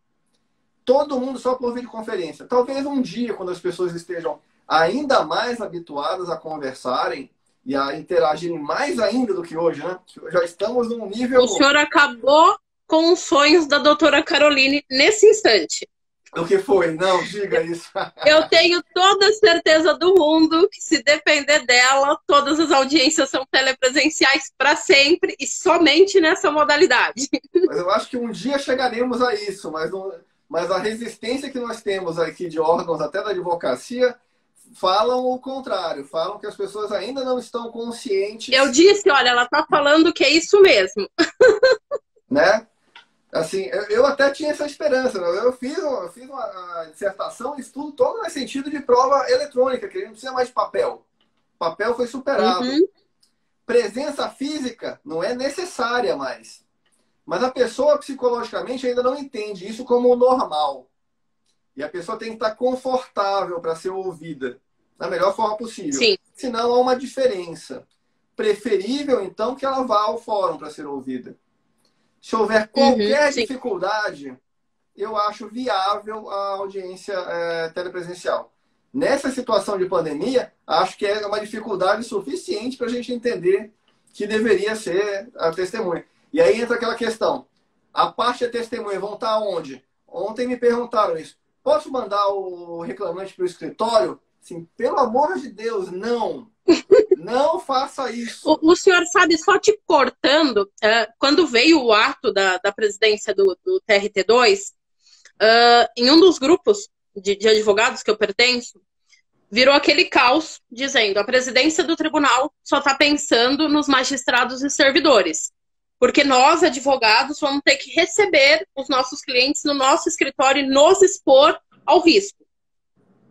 Todo mundo só por videoconferência. Talvez um dia, quando as pessoas estejam ainda mais habituadas a conversarem e a interagirem mais ainda do que hoje, né? Já estamos num nível... O senhor acabou com os sonhos da doutora Caroline nesse instante. O que foi? Não, diga isso. Eu tenho toda a certeza do mundo que, se depender dela, todas as audiências são telepresenciais para sempre e somente nessa modalidade. Mas eu acho que um dia chegaremos a isso, mas a resistência que nós temos aqui de órgãos, até da advocacia, falam o contrário, falam que as pessoas ainda não estão conscientes. Eu disse, olha, ela está falando que é isso mesmo. Né? Assim, eu até tinha essa esperança. Eu fiz uma dissertação, estudo todo no sentido de prova eletrônica, que a gente não precisa mais de papel. O papel foi superado. Presença física não é necessária mais. Mas a pessoa psicologicamente ainda não entende isso como o normal. E a pessoa tem que estar confortável para ser ouvida da melhor forma possível. Sim. Senão há uma diferença. Preferível, então, que ela vá ao fórum para ser ouvida. Se houver qualquer dificuldade, eu acho viável a audiência telepresencial. Nessa situação de pandemia, acho que é uma dificuldade suficiente para a gente entender que deveria ser a testemunha. E aí entra aquela questão. A parte da testemunha vão estar onde? Ontem me perguntaram isso. Posso mandar o reclamante para o escritório? Sim, pelo amor de Deus, não. Não faça isso. O senhor sabe, só te cortando, quando veio o ato da presidência do TRT2, em um dos grupos de advogados que eu pertenço, virou aquele caos dizendo: a presidência do tribunal só está pensando nos magistrados e servidores. Porque nós, advogados, vamos ter que receber os nossos clientes no nosso escritório e nos expor ao risco.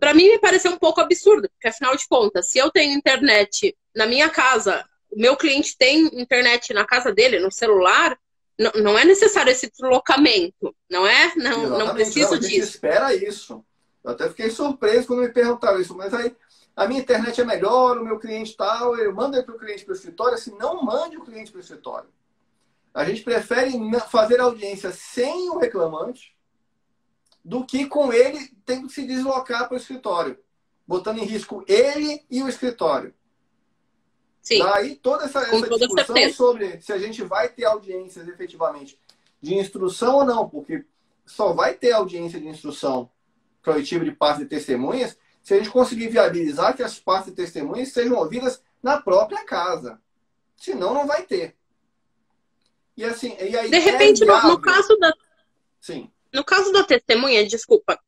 Para mim, me pareceu um pouco absurdo, porque, afinal de contas, se eu tenho internet na minha casa, o meu cliente tem internet na casa dele, no celular, não é necessário esse deslocamento, não é? Não Exatamente, não, preciso a gente disso. espera isso. Eu até fiquei surpreso quando me perguntaram isso, mas aí a minha internet é melhor, o meu cliente tal, eu mando ele para o cliente para o escritório, assim, não mande o cliente para o escritório. A gente prefere fazer audiência sem o reclamante do que com ele tendo que se deslocar para o escritório, botando em risco ele e o escritório. Sim, Daí toda com essa toda discussão certeza. sobre se a gente vai ter audiências efetivamente de instrução ou não, porque só vai ter audiência de instrução proibitiva de parte de testemunhas se a gente conseguir viabilizar que as partes de testemunhas sejam ouvidas na própria casa. Senão, não vai ter. E assim, e aí De é repente, viável. Sim. no caso da testemunha, desculpa,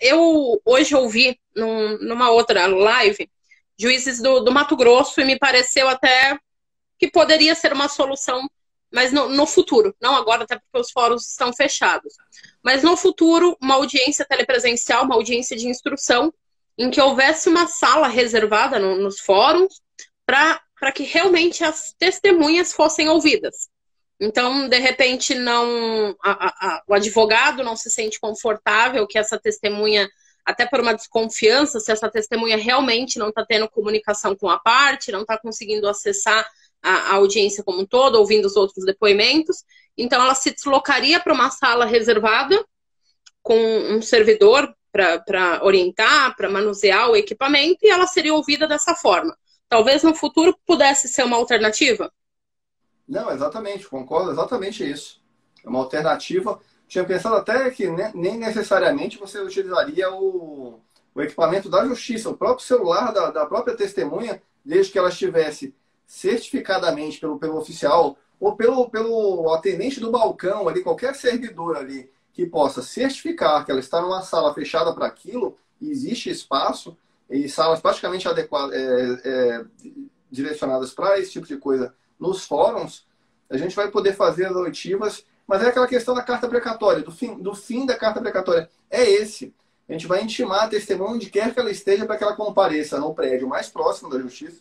eu hoje ouvi numa outra live juízes do Mato Grosso e me pareceu até que poderia ser uma solução, mas no futuro, não agora, até porque os fóruns estão fechados. Mas no futuro, uma audiência telepresencial, uma audiência de instrução, em que houvesse uma sala reservada nos fóruns para que realmente as testemunhas fossem ouvidas. Então, de repente, não o advogado não se sente confortável que essa testemunha, até por uma desconfiança, se essa testemunha realmente não está tendo comunicação com a parte, não está conseguindo acessar a audiência como um todo, ouvindo os outros depoimentos. Então, ela se deslocaria para uma sala reservada com um servidor para orientar, para manusear o equipamento, e ela seria ouvida dessa forma. Talvez no futuro pudesse ser uma alternativa. Não, exatamente, concordo exatamente isso. É uma alternativa. Tinha pensado até que nem necessariamente você utilizaria o equipamento da justiça, o próprio celular da própria testemunha, desde que ela estivesse certificadamente pelo oficial ou pelo atendente do balcão ali, qualquer servidor ali que possa certificar que ela está numa sala fechada para aquilo, e existe espaço e salas praticamente adequadas, direcionadas para esse tipo de coisa nos fóruns, a gente vai poder fazer as oitivas, mas é aquela questão da carta precatória, do fim da carta precatória. É esse. A gente vai intimar a testemunha onde quer que ela esteja para que ela compareça no prédio mais próximo da justiça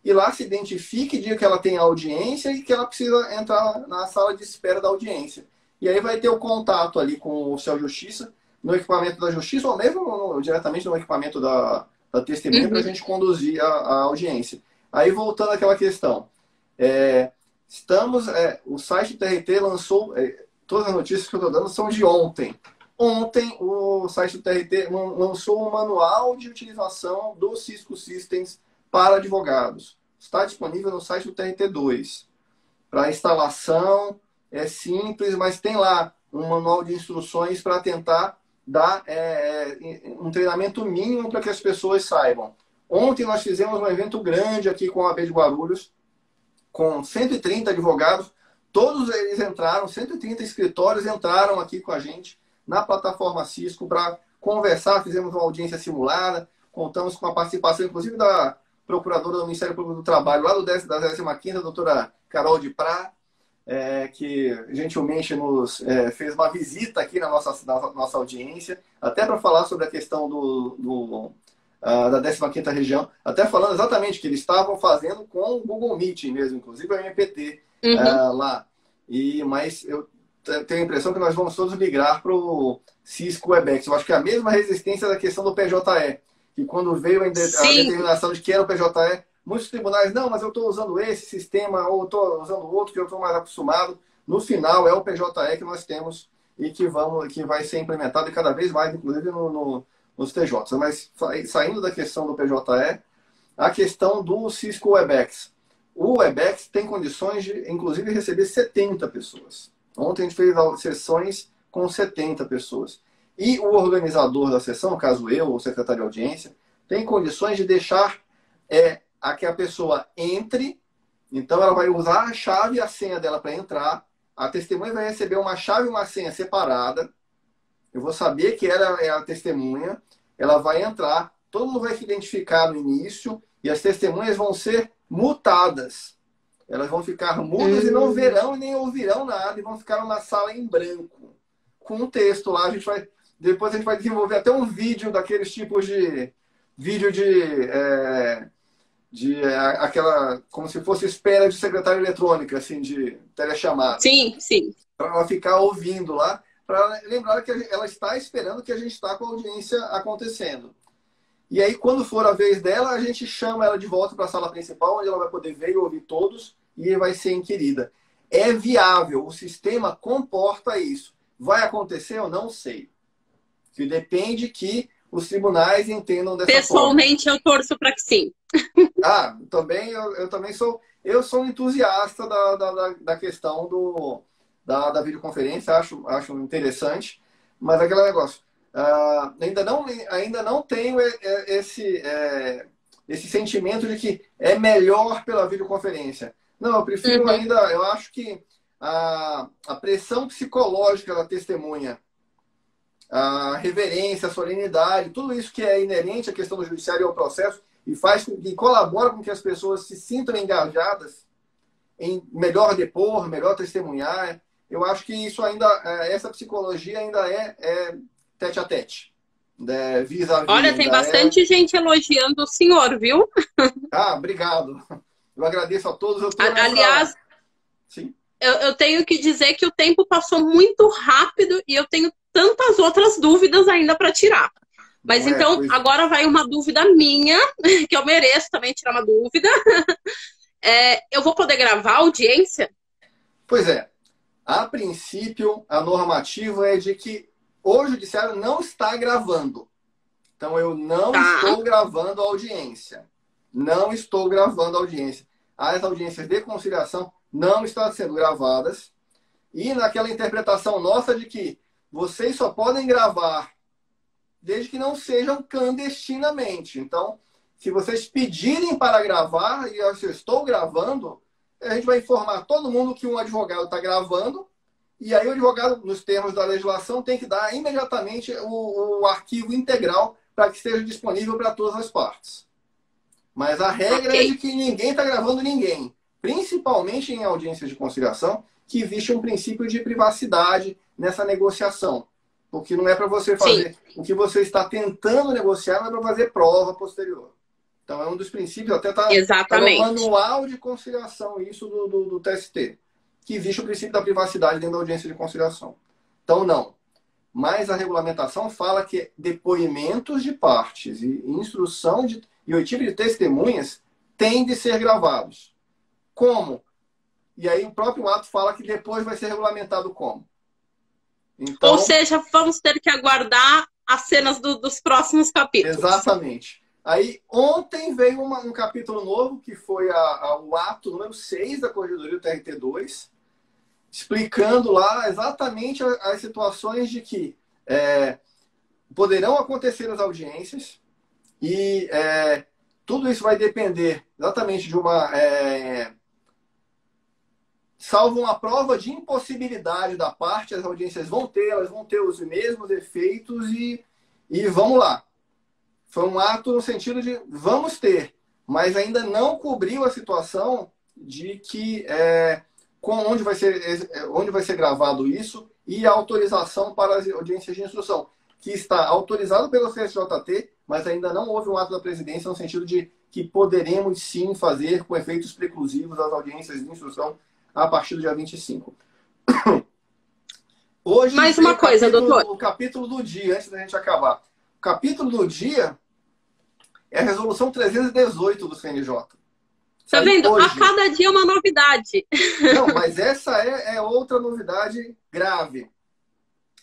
e lá se identifique, diga que ela tem audiência e que ela precisa entrar na sala de espera da audiência. E aí vai ter o contato ali com o oficial de justiça, no equipamento da justiça, ou mesmo diretamente no equipamento da testemunha, para a Uhum. gente conduzir a audiência. Aí voltando àquela questão. É, o site do TRT lançou, todas as notícias que eu estou dando são de ontem. Ontem, o site do TRT lançou um manual de utilização do Cisco Systems para advogados. Está disponível no site do TRT2. Para instalação, é simples, mas tem lá um manual de instruções para tentar dar um treinamento mínimo para que as pessoas saibam. Ontem nós fizemos um evento grande aqui com a AB de Guarulhos, com 130 advogados, todos eles entraram, 130 escritórios entraram aqui com a gente na plataforma Cisco para conversar, fizemos uma audiência simulada, contamos com a participação, inclusive, da procuradora do Ministério Público do Trabalho, lá da 15ª, a doutora Carol de Prá, que gentilmente nos fez uma visita aqui na nossa audiência, até para falar sobre a questão da 15ª região, até falando exatamente que eles estavam fazendo com o Google Meet mesmo, inclusive o MPT Uhum. lá. Mas eu tenho a impressão que nós vamos todos migrar para o Cisco Webex. Eu acho que é a mesma resistência da questão do PJE, que quando veio a Sim, determinação de que era o PJE, muitos tribunais, não, mas eu estou usando esse sistema, ou estou usando outro que eu estou mais acostumado. No final, é o PJE que nós temos e que vai ser implementado e cada vez mais, inclusive nos TJs. Mas saindo da questão do PJE, a questão do Cisco Webex. O Webex tem condições de, inclusive, receber 70 pessoas. Ontem a gente fez sessões com 70 pessoas. E o organizador da sessão, no caso eu, o secretário de audiência, tem condições de deixar a que a pessoa entre. Então ela vai usar a chave e a senha dela para entrar. A testemunha vai receber uma chave e uma senha separada. Eu vou saber que ela é a testemunha. Ela vai entrar. Todo mundo vai se identificar no início. E as testemunhas vão ser mutadas. Elas vão ficar mudas e não verão e nem ouvirão nada. E vão ficar numa sala em branco. Com um texto lá. Depois a gente vai desenvolver até um vídeo daqueles tipos de... Vídeo aquela, como se fosse espera de secretária eletrônica, assim, de telechamada. Sim, sim. Para ela ficar ouvindo lá, para lembrar que ela está esperando que a gente está com a audiência acontecendo. E aí, quando for a vez dela, a gente chama ela de volta para a sala principal, onde ela vai poder ver e ouvir todos e vai ser inquirida. É viável, o sistema comporta isso. Vai acontecer? Eu não sei. Que depende que os tribunais entendam dessa Pessoalmente, forma. eu torço para que sim. Eu também sou um entusiasta da questão da videoconferência, acho interessante, mas aquele negócio, ainda não tenho esse sentimento de que é melhor pela videoconferência. Não, eu prefiro ainda, eu acho que a pressão psicológica da testemunha, a reverência, a solenidade, tudo isso que é inerente à questão do judiciário e ao processo e colabora com que as pessoas se sintam engajadas em melhor depor, melhor testemunhar. Eu acho que isso ainda, essa psicologia ainda é tete a tete, vis-à-vis. Olha, tem bastante gente elogiando o senhor, viu? Obrigado. Eu agradeço a todos. Aliás, sim. Eu tenho que dizer que o tempo passou muito rápido e eu tenho tantas outras dúvidas ainda para tirar. Mas então, agora vai uma dúvida minha, que eu mereço também tirar uma dúvida. Eu vou poder gravar a audiência? Pois é. A princípio, a normativa é de que o judiciário não está gravando. Então, eu não estou gravando a audiência. Não estou gravando a audiência. As audiências de conciliação não estão sendo gravadas. E naquela interpretação nossa de que vocês só podem gravar desde que não sejam clandestinamente. Então, se vocês pedirem para gravar, e eu estou gravando, a gente vai informar todo mundo que um advogado está gravando, e aí o advogado, nos termos da legislação, tem que dar imediatamente o arquivo integral para que esteja disponível para todas as partes. Mas a regra é de que ninguém está gravando ninguém, principalmente em audiências de conciliação, que existe um princípio de privacidade nessa negociação. Porque não é para você fazer o que você está tentando negociar, não é para fazer prova posterior. Então é um dos princípios, até está no manual de conciliação, isso do TST, que existe o princípio da privacidade dentro da audiência de conciliação. Então não. Mas a regulamentação fala que depoimentos de partes e instrução e o tipo de testemunhas têm de ser gravados. Como? E aí o próprio ato fala que depois vai ser regulamentado como. Então, ou seja, vamos ter que aguardar as cenas dos próximos capítulos. Exatamente. Aí, ontem veio um capítulo novo, que foi o ato número 6 da Corregedoria do TRT2, explicando lá exatamente as situações de que poderão acontecer as audiências e tudo isso vai depender exatamente de salvo uma prova de impossibilidade da parte, as audiências elas vão ter os mesmos efeitos e vamos lá. Foi um ato no sentido de vamos ter, mas ainda não cobriu a situação de que onde vai ser gravado isso e a autorização para as audiências de instrução, que está autorizado pelo CSJT, mas ainda não houve um ato da presidência no sentido de que poderemos sim fazer com efeitos preclusivos as audiências de instrução a partir do dia 25. Hoje, mais uma coisa, doutor. O capítulo do dia, antes da gente acabar. O capítulo do dia é a resolução 318 do CNJ. Tá vendo? Hoje. A cada dia é uma novidade. Não, mas essa é outra novidade grave.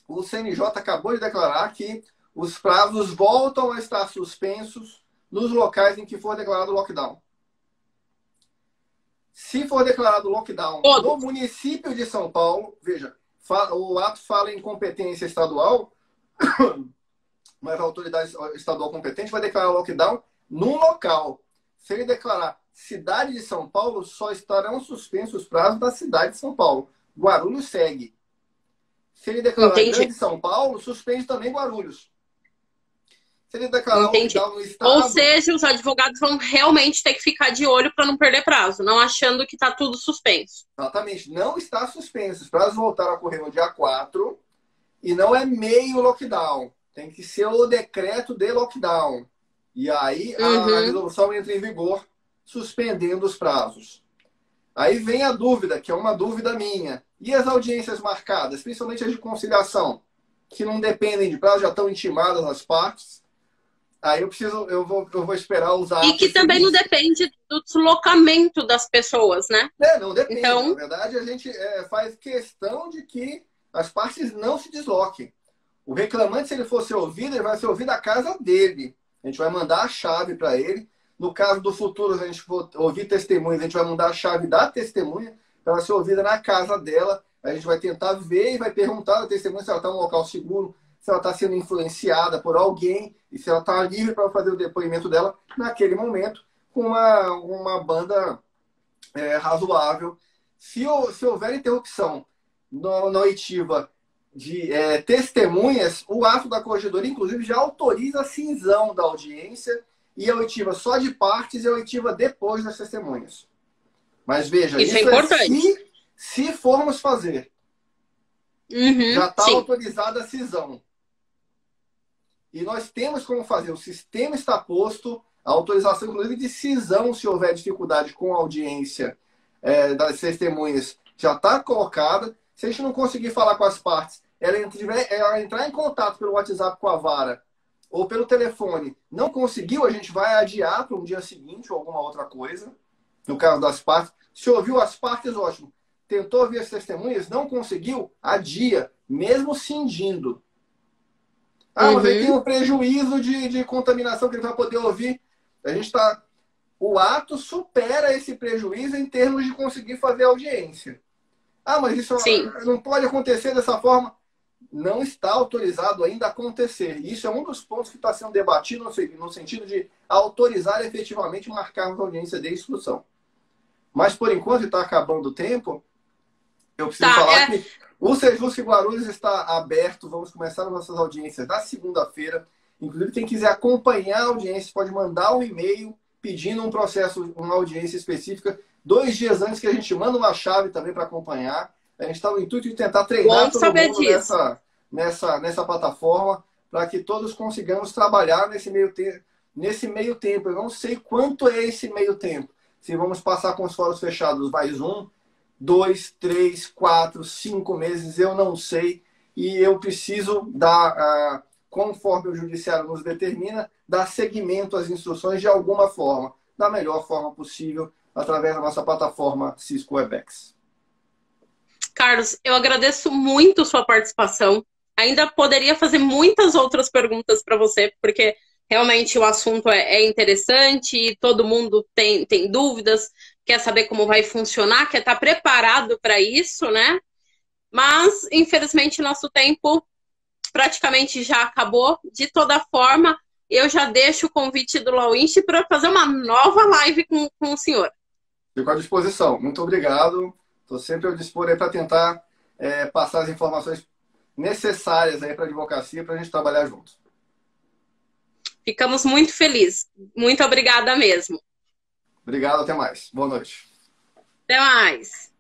O CNJ acabou de declarar que os prazos voltam a estar suspensos nos locais em que for declarado lockdown. Se for declarado lockdown no município de São Paulo, veja, o ato fala em competência estadual, mas a autoridade estadual competente vai declarar lockdown num local. Se ele declarar cidade de São Paulo, só estarão suspensos os prazos da cidade de São Paulo. Guarulhos segue. Se ele declarar Grande São Paulo, suspende também Guarulhos. Se ele declarar lockdown no estado... Ou seja, os advogados vão realmente ter que ficar de olho para não perder prazo, não achando que está tudo suspenso. Exatamente. Não está suspenso. Os prazos voltaram a correr no dia 4 e não é meio lockdown. Tem que ser o decreto de lockdown. E aí a resolução entra em vigor suspendendo os prazos. Aí vem a dúvida, que é uma dúvida minha. E as audiências marcadas, principalmente as de conciliação, que não dependem de prazo, já estão intimadas as partes. Aí eu vou esperar usar. E que também não depende do deslocamento das pessoas, né? Não depende. Então... Na verdade, a gente faz questão de que as partes não se desloquem. O reclamante, se ele for ser ouvido, ele vai ser ouvido da casa dele. A gente vai mandar a chave para ele. No caso do futuro, se a gente for ouvir testemunhas, a gente vai mandar a chave da testemunha para ela ser ouvida na casa dela. A gente vai tentar ver e vai perguntar à testemunha se ela está em um local seguro, se ela está sendo influenciada por alguém e se ela está livre para fazer o depoimento dela naquele momento com uma banda razoável. Se houver interrupção na oitiva de testemunhas, o ato da corregedoria, inclusive, já autoriza a cinzão da audiência e a oitiva só de partes e a oitiva depois das testemunhas. Mas veja, isso é importante. Se formos fazer. Já está autorizada a cisão. E nós temos como fazer. O sistema está posto, a autorização, inclusive, de cisão, se houver dificuldade com a audiência das testemunhas, já está colocada. Se a gente não conseguir falar com as partes, ela entrar em contato pelo WhatsApp com a vara ou pelo telefone, não conseguiu, a gente vai adiar para um dia seguinte ou alguma outra coisa. No caso das partes. Se ouviu as partes, ótimo. Tentou ouvir as testemunhas, não conseguiu, adia, mesmo cindindo. Mas aí tem um prejuízo de contaminação que ele vai poder ouvir. O ato supera esse prejuízo em termos de conseguir fazer audiência. Mas isso não pode acontecer dessa forma. Não está autorizado ainda a acontecer. Isso é um dos pontos que está sendo debatido no sentido de autorizar efetivamente marcarmos a audiência de instrução. Mas, por enquanto, está acabando o tempo, eu preciso falar que o Sejusc Guarulhos está aberto. Vamos começar as nossas audiências na segunda-feira. Inclusive, quem quiser acompanhar a audiência pode mandar um e-mail pedindo um processo, uma audiência específica. 2 dias antes que a gente manda uma chave também para acompanhar. A gente está no intuito de tentar treinar todo mundo nessa plataforma para que todos consigamos trabalhar nesse meio tempo. Eu não sei quanto é esse meio tempo. Se vamos passar com os fóruns fechados mais 1, 2, 3, 4, 5 meses, eu não sei. E eu preciso dar, conforme o judiciário nos determina, dar seguimento às instruções de alguma forma, da melhor forma possível, através da nossa plataforma Cisco Webex. Carlos, eu agradeço muito sua participação. Ainda poderia fazer muitas outras perguntas para você, porque realmente o assunto é interessante, todo mundo tem dúvidas, quer saber como vai funcionar, quer estar preparado para isso, né? Mas, infelizmente, nosso tempo praticamente já acabou. De toda forma, eu já deixo o convite do Lawinch para fazer uma nova live com o senhor. Fico à disposição. Muito obrigado. Estou sempre ao dispor aí para tentar passar as informações necessárias para a advocacia para a gente trabalhar junto. Ficamos muito felizes. Muito obrigada mesmo. Obrigado, até mais. Boa noite. Até mais.